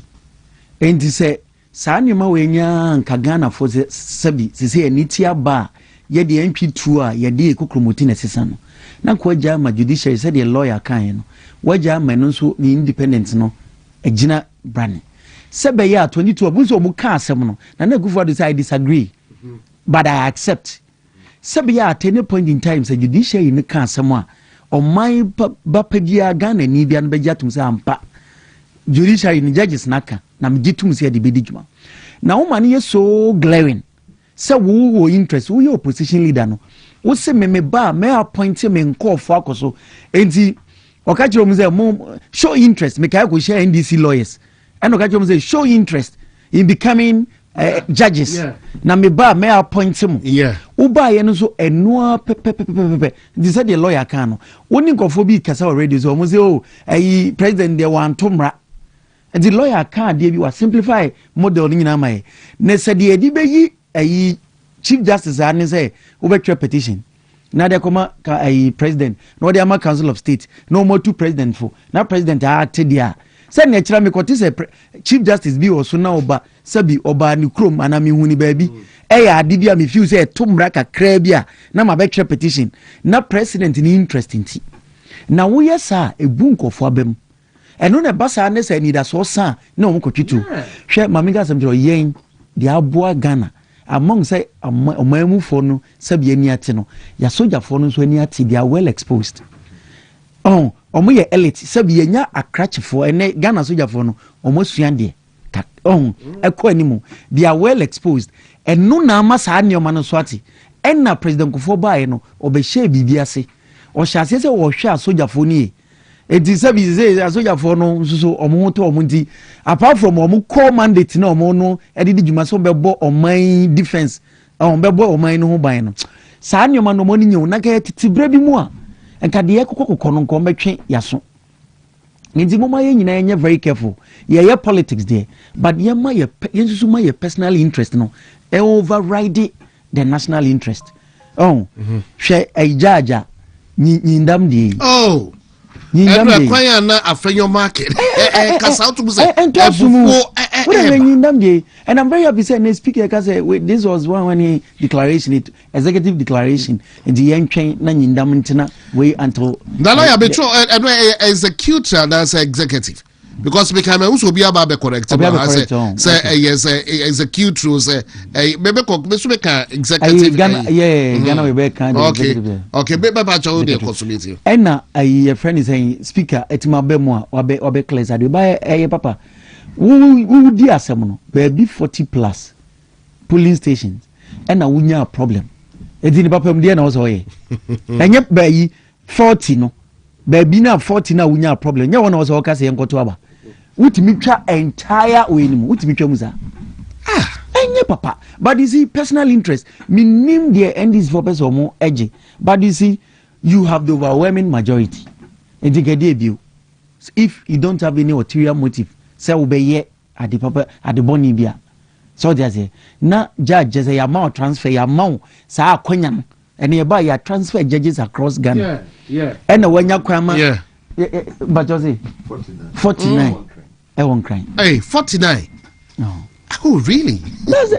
And to say Sanyuma wenya Kagana for the Sabi, say Nitia Ba, ye the MP tour, ye de Kukrumutina Sisano. Na kwaja ma judiciary said the lawyer kan waja manonso ni independent no Ejina Brani. Sebe ya 22 abunso mu ka asem no na Akufo say I disagree but I accept. Sebe ya at any point in time say judiciary ni ka asem a oman ba padia Ghana ni bia no beja tum say ampa judiciary ni judges naka na mgitum say de bedijuma na wo man ye so glaring say wo interest wo your opposition leader no wo se me ba me appoint me nkofo akoso enti okachiro mu say mo show interest me kai ko share NDC lawyers and okachiro say show interest in becoming judges. Yeah. Na me ba me appoint him. Yeah. Uba ye no so eno pepe. This said the lawyer kan no. Woni nkofo bi kasa already so mo say oh president dey want tomra. And the lawyer can dey bi wa simplify model ni nyina mai. Ne said the edi beyi chief justice an say obetwa petition. Na dey koma president. No dey ama council of state. No more two president for. Na president act dia. Say na chira me kote say chief justice bi oso na oba sabi oba ni krom ana me huni baabi ya ade bia me feel say to mra kakra bia na ma betwa petition na president ni interesting ti na wo yesa ebu nkofo abem eno na basa na say ni da so sa na wo kotwitu hwe mamiga asem jero yen di aboa Ghana among say omamufo no sabi ani ate no ya sojafo no so ani ate they are well exposed. Oh, omo ye elite sabi yenya akrachefo ene Ghana sojafo no omo suande ekọ animu they are well exposed and no na ama saa nneoma no so ate enna president Kufo bae no obehye bibiase o hyase se wo hwe asojafo ni eti sabi se asojafo no so omo to omo nti apart from omo core mandate na omo no edidi dwuma so bebo oman defense bebo oman no ho ban no saa nneoma no mo ni nyew na ka titibra bi mu a enka de ekokoko no nko betwe yaso. Nti mama ye nyina enye very careful. Ye politics there, but ye ma ye personal interest no e override the national interest. Oh, hwe ejaja nyindam die. Oh. Nyindam die. Na afenyo market. Kasa out to say nyindam die. And I'm very happy say the speaker can say this was one declaration, executive declaration in the entry na nyindam ntina way until the lawyer be true and execute and as executive because we can also be about the correct say yes execute through say maybe can executive Ghana we be kind okay maybe ba chawo dey consulate and na a friend is saying speaker etima be mo a obe clear side by papa who di asem no be 40 plus polling stations and na wunya a problem edini papa mde na ozo ye enye bayi 40 no baby na 40 na wunya problem nya wona ozo ka se enkoto aba wutimi twa entire wenimu wutimi twa muza enye papa but you see personal interest minim the end is for person mo eje but you see you have the overwhelming majority edigede ebio if you don't have any ulterior motive say obeye at the papa at the boni bia so they say na judge say amount transfer amount sa akonya no and you buy your transfer judges across Ghana and when you come but you say 49 one crime hey 49 no oh really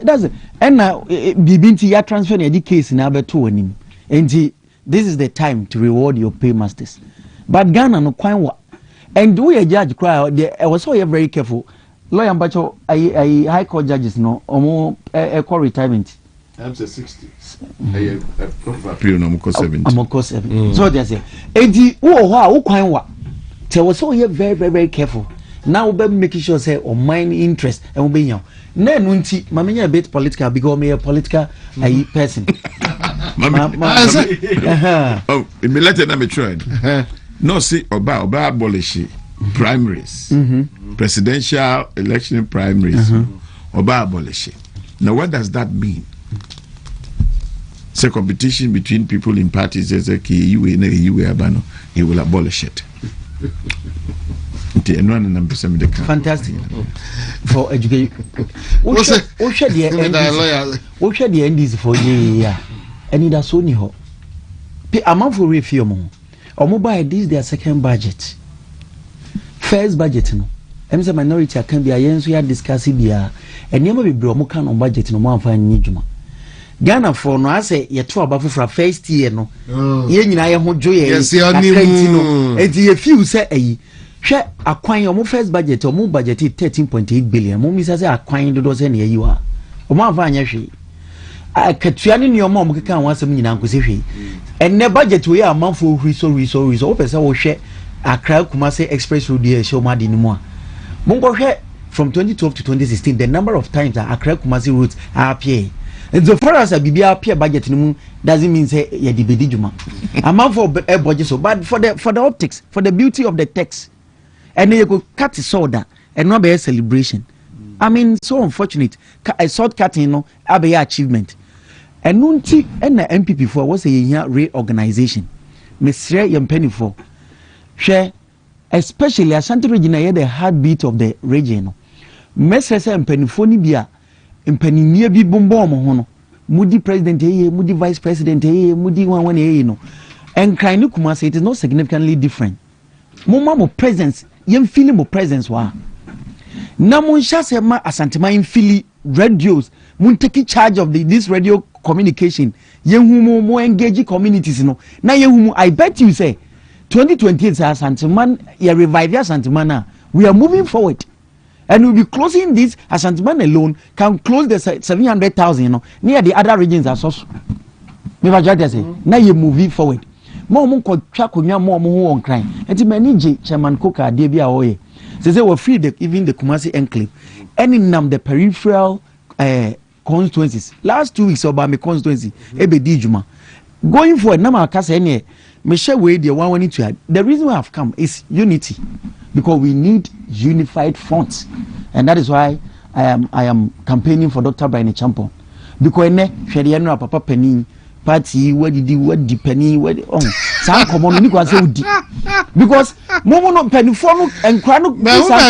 that's it and now bibinti ya transfer na the case na beto anim and this is the time to reward your paymasters but Ghana no kwan wa and we a judge cry I was so very careful lawyer mbacho I high court judges no omo call retirement I'm 60 appeal no mo 70 I'm 70 so they say edi wo ho a wo kwan wa te was so very very very careful now we making sure say on mine interest and we be yan na nu nti mamenya a bit political because me a political person oh me let na me try no see oba abolish primaries presidential election primaries oba abolish now what does that mean? It's a competition between people in parties as a key you abano he will abolish it Fantastic for education. What should the NDC for year? And that's only ho. A month for review. Or mobile, this is their second budget. First budget, no. I'm a minority. I can be a young, we are discussing here. And never be broken on budget no more for any Nijuma. Ghana for no, I say, you're 2 above for first year, no. Yen, I am joy. Yes, you are new. And a few say, share acquiring your first budget or more budget 13.8 billion. Mommy says, acquiring the dozen here you are. Oma Vanyashi. I can your mom can want some in acquisition. And the budget we are a month for resource. Open so share a crowd Kumasi Express Road here, show Madi Nimoa. Mongo share from 2012 to 2016, the number of times that Accra Kumasi routes are appear. And so far as a BBR budget doesn't mean say a dibidijuma. A month for a budget so but for the optics, for the beauty of the text. And then you could cut the soda and not be a celebration. I mean, so unfortunate. A short cutting, no, be achievement. And nunti and the MPP for was a year reorganization. Mr. Yampeni for share, especially Ashanti region, the heartbeat of the region. Mr. Penifoni Bia, Impenia bi bombo mohono. Moody president, Moody vice president, Moody one, no. And Krainu Kumasi, it is not significantly different. Mumamo presence, yem feeling of presence wa. Namun Shasema Asantima in Philly radios, mun take charge of this radio communication. Yehumo more engaging communities, no. Now yehumo, I bet you say 2028 Asantiman, ya revive Asantimana. We are moving forward. And we'll be closing this Asantiman alone can close the 700,000, you know, near the other regions as also. Now you're moving forward. More Kwaku, more on crime. And to manage Chairman Coca, Debia Oye. They were free even the Kumasi enclave. And in the peripheral constituencies. Last 2 weeks about my constituency, Ebe Dijuma. Going forward, Nama Kasa Michelle Wade, the one we need to add. The reason we have come is unity. Because we need unified fronts. And that is why I am campaigning for Dr. Brian Champon. Because Shediano Papa Penny party what the penny what some common because momo no penny for and crano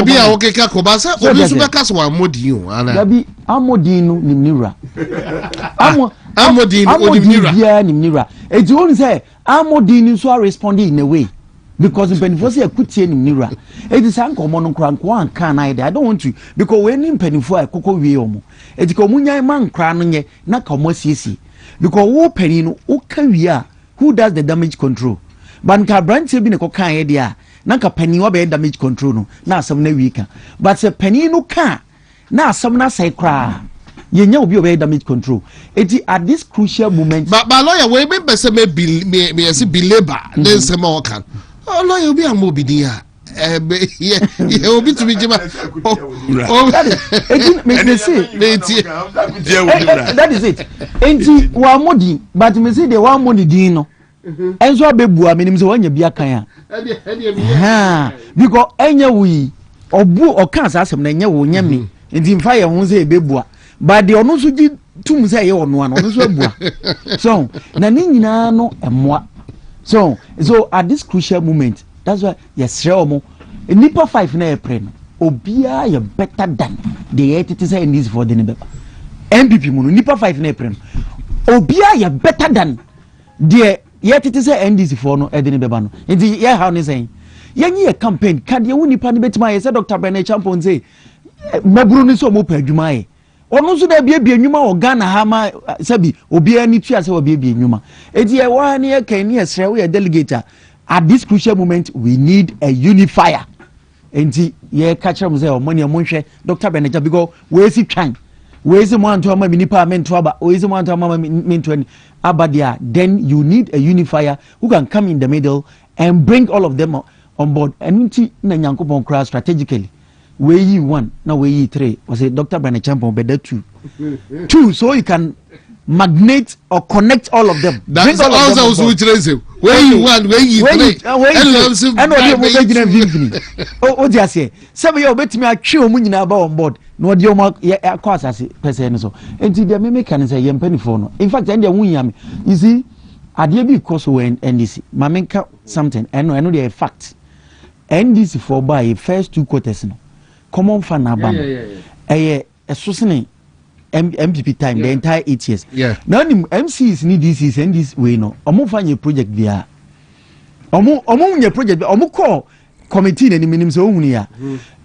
be okay kakobasa obi so beka so amodin ana dabi amodin no nimnira amodin nimnira it only say amodin so responding in a way because penny for say akutie nimnira it is an common kranko an kan I don't want to because when penny for akoko wie omo it ko munyan man krano nye na komo sisi because who penny no who does the damage control but nka branch be ne kokan ye dia na nka penny wo be damage control no na asem na weaker but se penny no ka na asem na sai kra ye nya obi be damage control at this crucial moment but lawyer we be say me labor then say ma kan lawyer obi am obi dia obi to be jima that is it enti wa modi but me say the one modi din no enso abebu aminim say wanya bia kan because enya wi obu okan asem na enya wo nya me enti mfa ye ho say ebebu but the onu so gi tum say ye onu ano onu so abu so na ni nyina no emwa so at this crucial moment that's why yes omo nipa 5 na April obia you better than the 80 say in this for the neighbor MPP mu nipa 5 na April obia you better than the 80 say NDC for no edini beba no nti ye how ni say ye campaign kad ye nipa ni betima ye say Dr. Bernard Champon say maburu ni so mo pa adwuma ye onu so da bia adwuma o Ghana ha ma sabi obia ni tua say obia adwuma enti ye wa ni ye kan ni esre we delegate at this crucial moment we need a unifier enti ye catch am say o money monhwe Dr. Beneja because we see twan we see mo anto ama minipa mento aba we see mo anto ama mento abadia then you need a unifier who can come in the middle and bring all of them on board enti na Nyankopon cross strategically we yi 1 na we yi 3 was say Dr. Beneja Champon better 2 so you can magnate or connect all of them. That's also which reason. Where you want, where you play, and what you say? Some of you bet me a chew money about on board. No, dear mark, yeah, course, as person so. And to the American say, young penny for no. In fact, and the woman, you see, I did because when NDC, Mamenka something, and I know they are fact. NDC for by first 2 quarters no common fan abam a sustain MPP time the entire 8 years now MCs need DCs and this way no omo fanye project bia omo nye project omo call committee na minim so hunu ya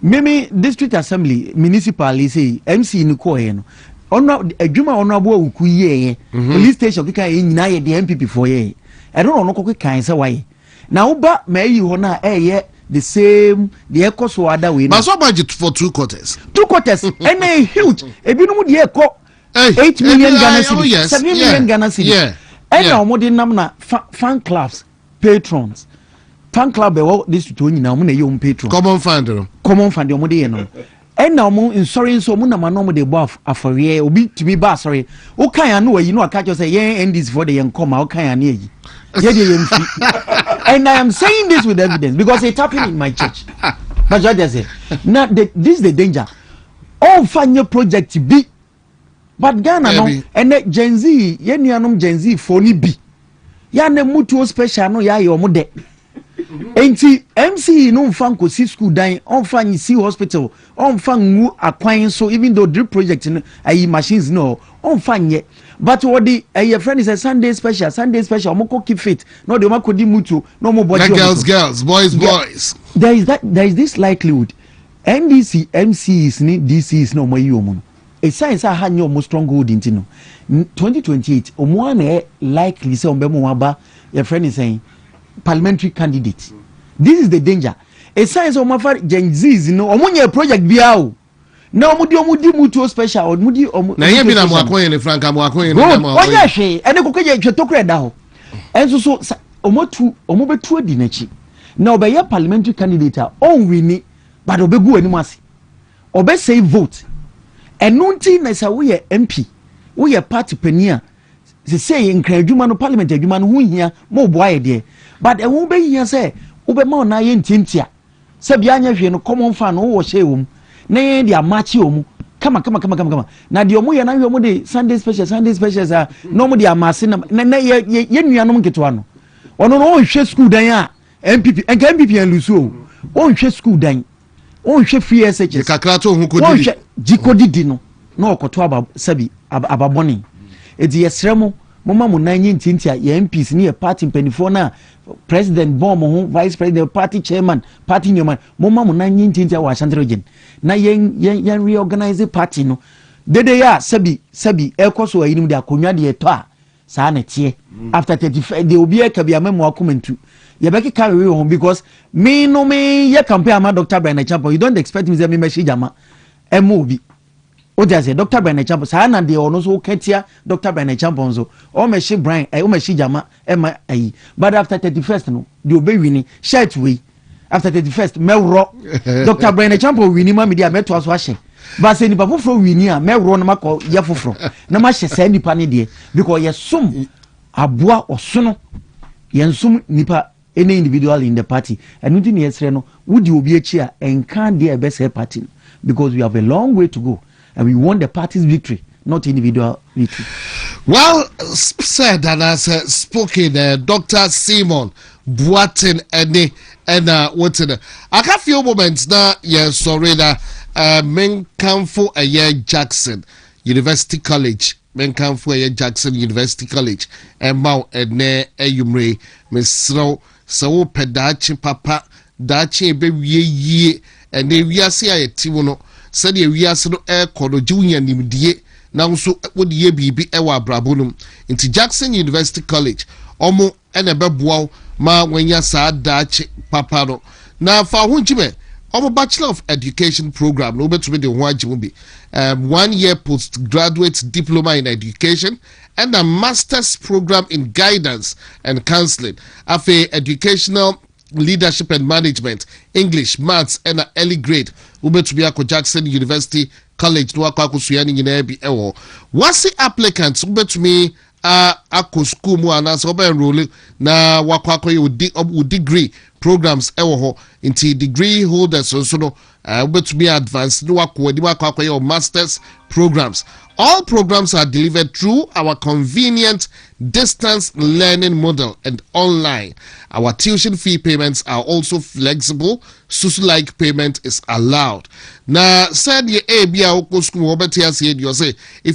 meme district assembly municipal say MC ni call no ono adwuma ono abo awuku ye police station kika ye nyina ye the MPP for ye I don't know no kan say why na uba mayi ho na the same the echo so other way but so budget for 2 quarters and a huge ebinom de echo 8 million Ghana cedis 7 million Ghana cedis and now mo de nam na fan clubs patrons fan club e wo district oni na mo na ye patron common fund mo de ye no and now mo insurance so mo na ma no mo de bo afore obi timi ba sorry o kan ya no yi no aka say yen endis for the yen come o kan ya na yi and I am saying this with evidence because it happened in my church. But just say, now this is the danger. All fanya project B, but Ghana no, and Gen Z, yenianum Gen Z phony B. Yane mutuo special no ya yomude. Enti MC no fan ko si school dan, on fan si hospital, on fan ngu akwan so even though drip project no ayi machines no, on fan ye. But what the your friend is a Sunday special moko keep fit no de mako di mutu no more body girls boys there is this likelihood NDC MCs ni DCs no more you omo a science a ha nyo stronghold into no 2028 omo na likely say ombe mo aba your friend is saying parliamentary candidate this is the danger a science omo fa Gen Z's no omo nya project bia o na omudi mutuo special omudi na ye bi na mo akoye ne franka mo akoye ne na mo onya hwe ene kokoye hwe tokure da ho enso so omo betu adi nachi na obeye parliamentary candidate on wini but obegu ani ase obe say vote enunti na sa wo ye MP wo ye party pania se say nkran adwuma no parliament adwuma no ho hia mo bo aye de but e wo be hia say wo be ma na ye ntintia se bia anya hwe no common fan no wo hye wo na dia match omu kama na dia omu ye na hwe de Sunday special no mu dia amase na ye nuanom nketo no ono no on hwe school dan a MPP en luso on hwe school dan on hwe free SHS kakra to hu ko di jiko didi no na okoto aba sabi ababoni edi yesremo mama mo nanyi ntintia ye MPs ni ye party mpanifo na president bomb ho vice president party chairman party nyoman mama mo nanyi ntintia wa Ashanti na yen reorganize party no dede ya sabi ekoso ayinim de akonwa de eto a saa na tie after 35 de obi e ka bia memo akomentu ye be keka we ho because me ye campaign ama Dr. Brian Champo you don't expect me say me meshi jama emobi o just say Dr. Brian Champo saa na de ono so ketia Dr. Brian Champo nso o meshi Brian o meshi jama ema ayi but after 31st no de obi wini shirt we after 31st mewro Dr. Brian Champo wini ma media meto aso ahye ba se nipa foforo wini a mewro no makọ ye foforo na ma hye sa nipa ne de because ye sum aboa osono ye nsum nipa any individual in the party and nothing yesre no wudi obi echi a enkan de ebe se party because we have a long way to go and we want the party's victory not individual victory. Well said and as spoken Dr. Simon Boatin and what's it I have few moments now yeah sorry that Nkansah a year Jackson University College Nkansah a year Jackson University College and Mount Ene Eyumre Misro so pedachi papa dachi be ye and they we are see a tiwono said we are so kodo junior nimdie now so would ye be ewa brabunum into Jackson University College omo ene beboa ma wenya sa dachi papa no na fa hunjime omo Bachelor of Education program no beto be the one be 1 year postgraduate diploma in education and a master's program in guidance and counseling afe educational leadership and management English maths and early grade ubeto be akọ Jackson University College no Kwaku suyani nyina bi ewo wasi applicants ubeto me akɔ school mu anaasɛ ɔbɛ enroll na wakɔ akɔyɛ degree programs ɛwɔ hɔ nti degree holders nso no wobɛtumi advance no wakɔ anim akɔ akɔyɛ masters programs. All programs are delivered through our convenient distance learning model and online. Our tuition fee payments are also flexible. SUSU-like payment is allowed. Now, said ye if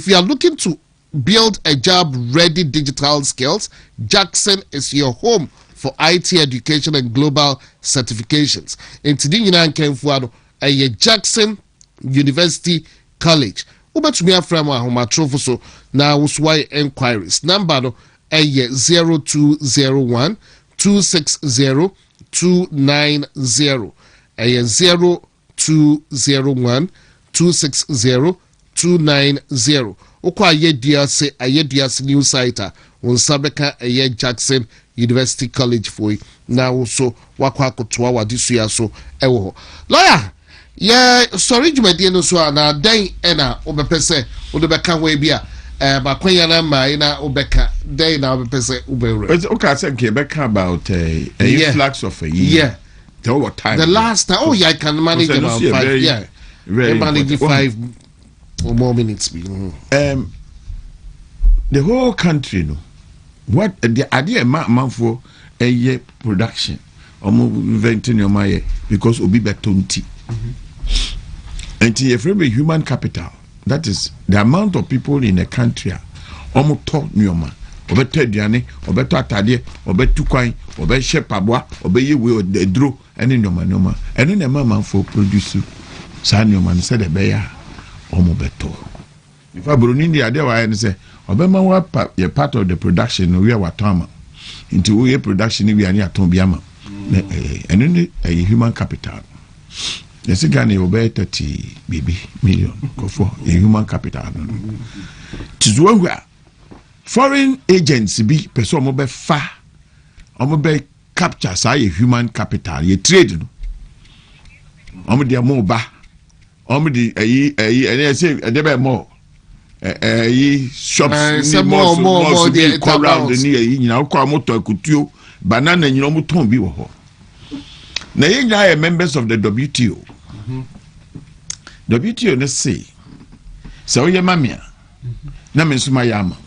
you are looking to build a job-ready digital skills, Jackson is your home for IT education and global certifications. In today, Jackson University College. Ubetumi afram ahomatrofo so na woswai enquiries number no 0201 260 290 0201 260 290 okwa ayeduase new site wonsabeka Jackson University College for na so wakwa akotoa wadisuya so ewo lawyer. Yeah, sorry, Jumadi no so na day ena obepese odebeka we bia makwanya na mai na obeka day na obepese ubere. Okay, I said beka about a flags of a year. Yeah. Tell what time. The last time, I can manage about 5. Very manage 5 or more minutes. The whole country, no. What the idea man for a year production or inventing your money because obi betonti. And if you human capital, that is the amount of people in a country, almost talk nyoma, obeto diane, obeto atade, obeto kwai, obe shepabwa, obe yewe the draw, and in nyoma, and in a man for produce. San nyoma said a bear, omobeto. If I bring in the idea, I say, obema wa a part of the production, we are watama. Into we production, we are near Tombiama, and in a human capital. Yes, again, you obey 30 million for a human capital. To where foreign agents be person mobile far or mobile capture say human capital, ye trade. Omedi moba, omedi and I say a debate more. Shops more the around the near you know, Kwamoto Kutu, banana, you know, Muton be wo. Now, you are members of the WTO. WTO, let's say, so your mamma, Namis Mayama.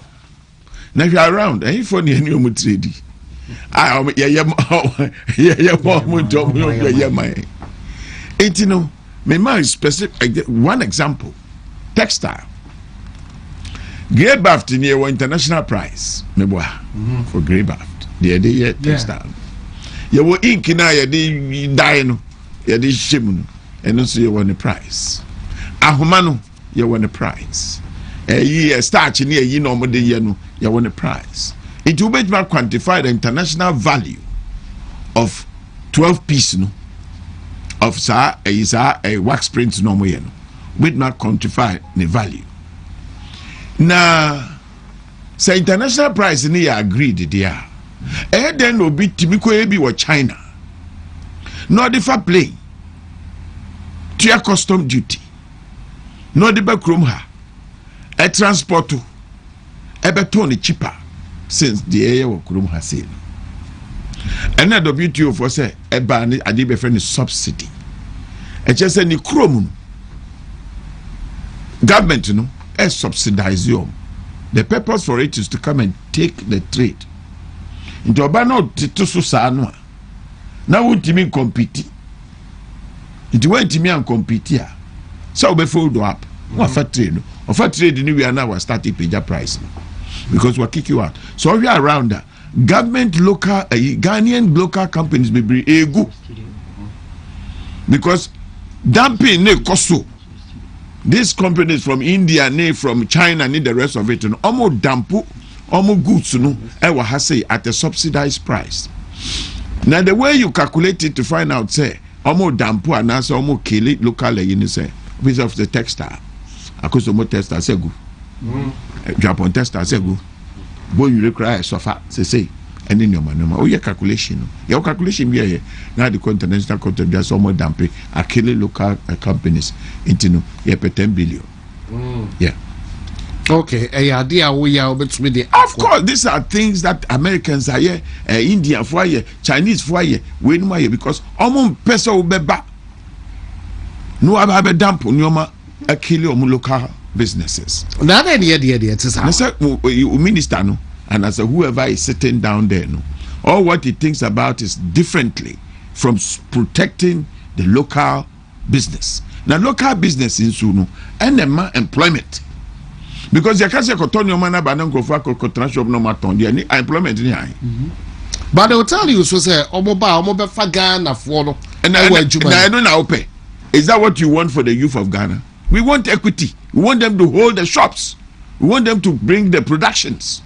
Now you are around, and if only you would trade. I am you know, my specific one example textile. Grey Baft near international prize, for Grey Baft, the idea textile. You were ink in a dino, you did shimon, and also you won a prize. Ahumano, you won a prize. A year starch near you know, you won a prize. It will be quantify the international value of 12 pieces of a wax print no more. We not quantify the value. Now, say international price in here agreed there. And then will be Timiko Ebi or China. No differ plane. Tia custom duty. No the back room her. A transport to Ebertoni cheaper since the air of room has seen. Another WTO for say a ban a deep friend subsidy. And just any chrome government, you know, a subsidize you. The purpose for it is to come and take the trade. Into Obano to Susano. Now, would Timmy compete? It went to me and compete here. So we fold up. What for trade? Or for trade, we are now starting pay price because we'll kick you out. So we are around that. Government local, Ghanaian local companies may be a good because dumping ne koso. These companies from India, from China, need the rest of it, and almost dampu, almost goods, no, I has say at a subsidized price. Now the way you calculate it to find out, say, almost dampu and also almost kill it locally, you know, say, piece of the textile. Because the more textile say go, Japan textile say go, boy you require sofa, say, and in your man, oh your calculation here. Now the international content there's almost dampe a kill local companies into no 10 billion. Yeah. Okay, idea we are bet me the. Of course, these are things that Americans are here, Indian for here, Chinese for here, we know here because person will be back. No, I have a dump on your kill local businesses. Now then, it's I said, minister, no, and as whoever is sitting down there, no, all what he thinks about is differently from protecting the local business. Now, local business in Suno and employment. Because you can't say your man about no maton, employment. But they will tell you, so say, Omoba Fagana for and I don't know. Is that what you want for the youth of Ghana? We want equity. We want them to hold the shops. We want them to bring the productions.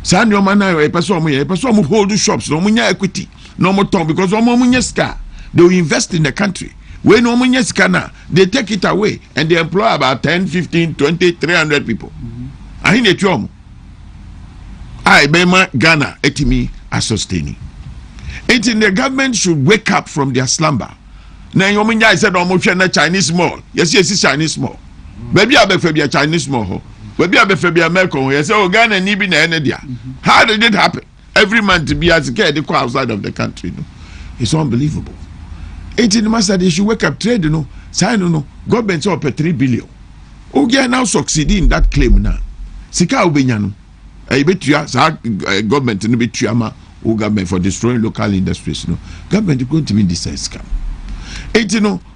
San your man, a person who hold the shops, no more equity, no more time because no more ska. They will invest in the country. When no more ska, they take it away and they employ about 10, 15, 20, 300 people. I need a I Bema Ghana etimi are sustaining. It in the government should wake up from their slumber. Now you mean I said almost Chinese mall. Yes, it's Chinese mall. Baby I be Chinese mall. Baby I be American. Yes, oh Ghana need be na How did it happen? Every man to be as a kid outside of the country. No? It's unbelievable. 18 months that they should wake up trade, no. Government up 3 billion. Ogia now succeeding in that claim now. Sika Ubenyano. I bet you government no bet you government for destroying local industries. No. Government is going to mean this scam.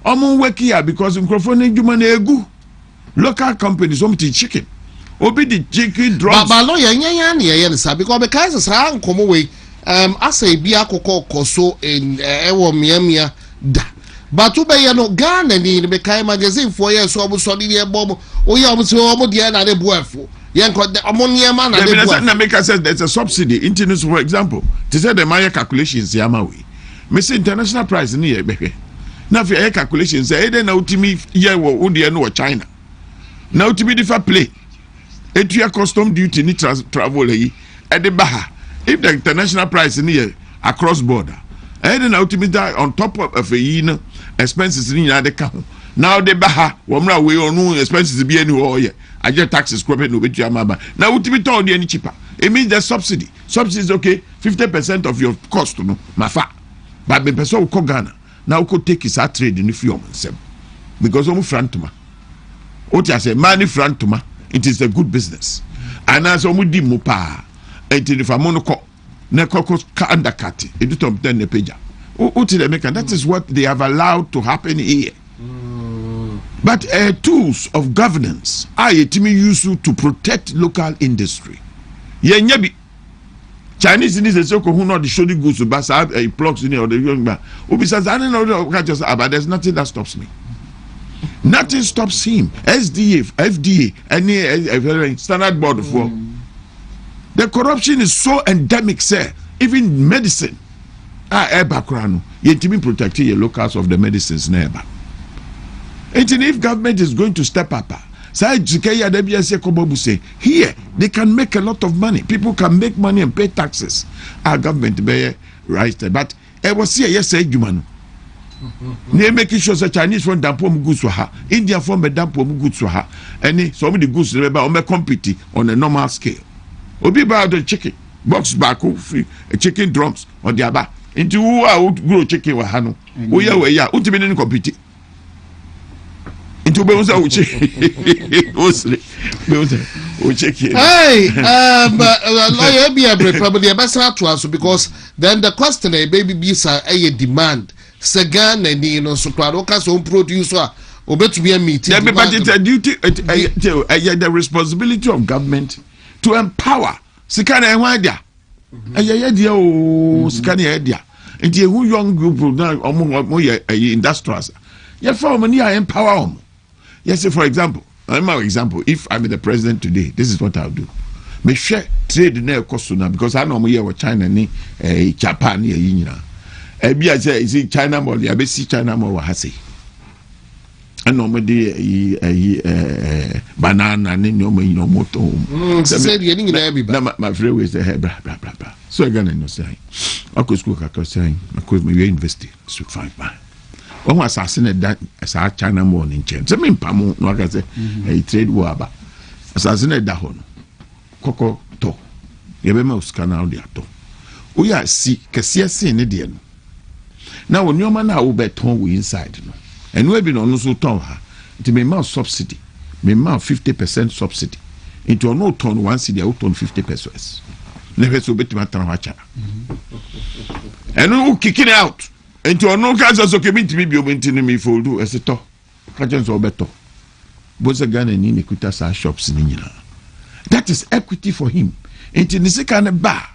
I'm work here because microphone human egu. Local companies chicken. Obi the chicken drums. But lawyer because the Kansas have come away. I say be a koso in Miami da. But to be no Ghana ni the Kai magazine 4 years so almost solid bomb. Oh yeah, almost the na de boefo. The ammonia man and the America says there's a subsidy. Internet, for example, to say the Maya calculations Yamawi. Miss international price in here, baby. Now if your calculations say then ultimate year or China. Now to be different play. It your custom duty need travel at the Baha. If the international price in here across border, then ultimate on top of a expenses in the account. Now the Baha, Wamra way or no expenses be anywhere. I get taxes cropping over to your mama. Now ultimate told any cheaper. It means the subsidy. Subsidy is okay, 50% of your cost, no, mafa. But the person who Ghana. Now could take his trade in the few months because I'm frantuma. What I say, money frantuma, it is a good business. And as I'm with Mupa, and if I'm monoco, Nekoko undercut it, it don't turn the page. That is what they have allowed to happen here. But tools of governance are used to protect local industry. Yenyabi. Chinese in this who not the shoulder goes to bus plugs in or the young man. Who besides I don't know but there's nothing that stops me. Nothing stops him. SDA, FDA, any standard board for the corruption is so endemic, sir. Even medicine. Background. Yet to be protecting your locals of the medicines neighbor. And if government is going to step up, here they can make a lot of money. People can make money and pay taxes. Our government be right, but I was here yesterday, Jumano. They making sure the Chinese from Dampom goods to her, Indian from the Dampom goods to her, and some of the goods remember compete on a normal scale. Obi buy the chicken box back chicken drums on the aba into who would grow chicken with Hano. Oh yeah, ultimately compete. Into Beonza hey, lawyer be a probably a better to answer because then the question a baby bees are a demand. Segan and so Pradokas own producer or better be a meeting. But it's a duty, the responsibility of government to empower Sikana and Wadia. Sikani idea. And who young group among industrials. Your family I empower them. Yes, for example, if I'm the president today, this is what I'll do. Me share trade near Kosuna because I know here with China ni Japan ni yinyina. Ebi I say is China more the see China more hasi. And normally banana ni no moto. Say the ending there my friend was the blah blah blah blah. So again no say. I could school I could say I could me university so fine man. One assassinate that as a China more in chain. So, me, Pamu, no, I say, a trade war. asase da ho no koko to yebema usika na odi ato oya si kese sen ne de no na wonyoma na wo beton we inside no eno ebi no no so ton ha nti me ma subsidy me ma 50% subsidy into no ton one cedi out ton 50 pesos never so betima tan wacha eno kicking out into no kaza so kemi ntimi bi obenti no me foldu eseto kaje so beto boza Ghana ni ne kuta sa shops ni nyina. That is equity for him. Enti ni sika ne ba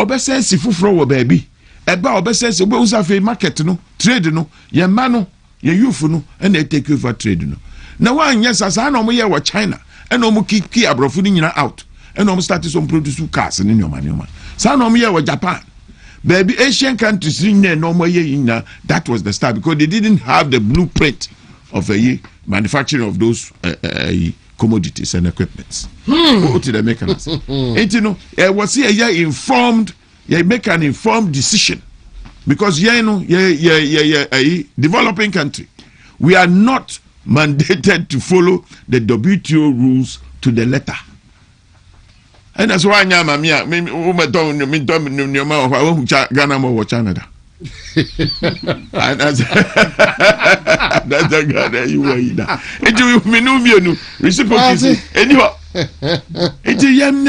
obese si fufuro wo baabi eba obese si obe usa fe market no trade no ye ma no ye youth no and they take over trade no na wan yes asa na omo ye wo China and omo ki abrofo ni nyina out and omo start some produce cars ni nyoma sa na omo ye wo Japan baby Asian countries ni na omo ye nyina. That was the start because they didn't have the blueprint of a manufacturing of those commodities and equipments. What did they make us? And you know, was here informed, you make an informed decision. Because you know, a developing country. We are not mandated to follow the WTO rules to the letter. And that's why I'm Canada. That's a Ghana you were in. It will reciprocity. Anyway, it's a young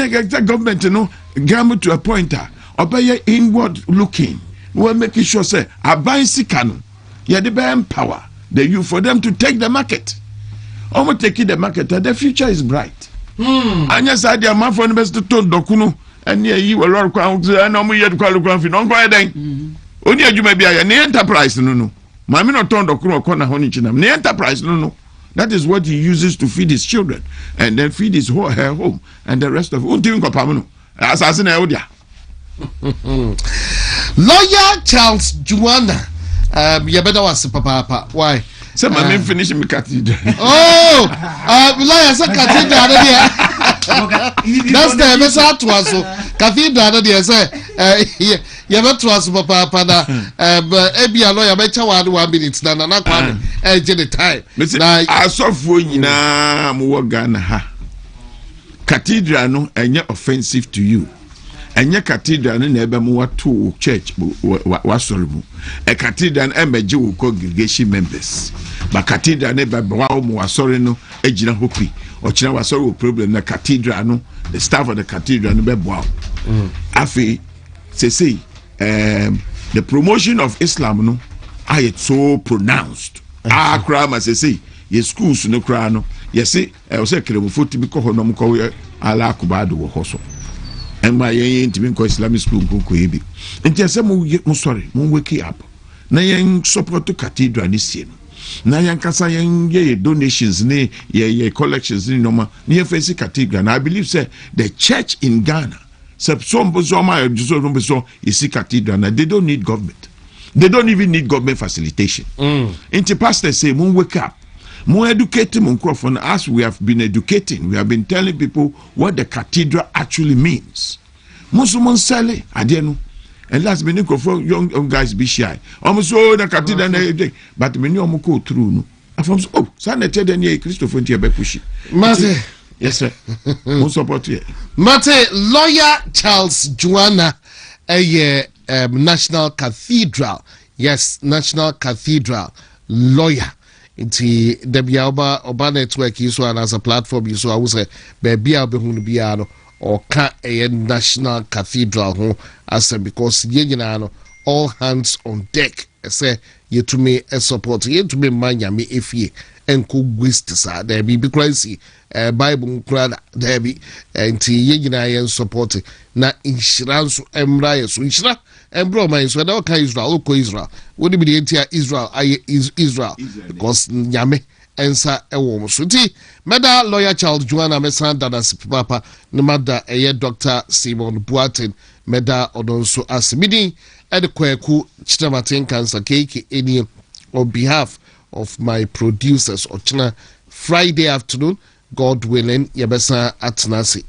government, you know, government to appoint her. Obey inward looking. We're making sure, say, a bicycle, yeah, the empower the youth for them to take the market. Almost taking the market, the future is bright. And yes, I am my friend, Mr. Ton Dokuno, and yeah, you were all crowns, and I'm here to call the coffee, non quite. Only you may be an enterprise, no. Mammy not turned the corner honey chinam. The enterprise, no. That is what he uses to feed his children and then feed his whole her home and the rest of it. Assassin Eldia. Lawyer Charles Juana. You better was papa. Why? Some my men finishing me cathedral. Oh, lawyer said cathedral. That's the message to us. Cathedral, they say, you better was papa. Ebi a lawyer better 1 minute. Na na kwa the time. I saw for you na muwagana ha. Cathedral no enye offensive to you. Enye cathedral no na ebe mu watu church wasori mu. A cathedral emeje wo congregation members. But cathedral ne ebe wa mu wasori no ejina hopi. Ochina wasori wo problem na cathedral no the staff of the cathedral no be boa. Afi say the promotion of Islam no I so pronounced. Crime as say ye schools no cry no. Yes, I was a Kyeremanteng to be called no call ala kubado wo hoso. And my yen to be called Islamic school go ebi. And yes, I'm sorry, mon wake up. Na yen support to cathedral this year. Na yen Nkansah yen ye donations ne ye collections ni no ma. Ni face cathedral. And I believe say the church in Ghana, some is cathedral. And they don't need government. They don't even need government facilitation. Into pastors say, mon wake up. More educating microphone as we have been educating. We have been telling people what the cathedral actually means. Muslim sell adienu. And last minute for young guys be shy. Almost so the cathedral but many go through no. From oh, Sanete Daniel Christopher Tiabe pushi. Mate. Yes, sir. Most support here. Mate, lawyer Charles Juana, a National Cathedral. Yes, National Cathedral lawyer. Inti debia oba network yiso and as a platform yiso I would say baby I'll be hunu or can a National Cathedral ho as because ye all hands on deck say ye to me a support ye to me manya me if ye and could waste sa there be crazy Bible crowd there be inti ye support na insurance emra so insurance and bro, my so that Israel, Israel. Would be the entire Israel? Is Israel because Nyame answer a woman. So, Meda lawyer Charles Juana Mesanda as Papa, no matter a Dr. Simon Boatin, Meda Odonso as meeting at the Kwaku Kyeremanteng Nkansah cake any on behalf of my producers or China Friday afternoon, God willing, Yabesa at Nasi.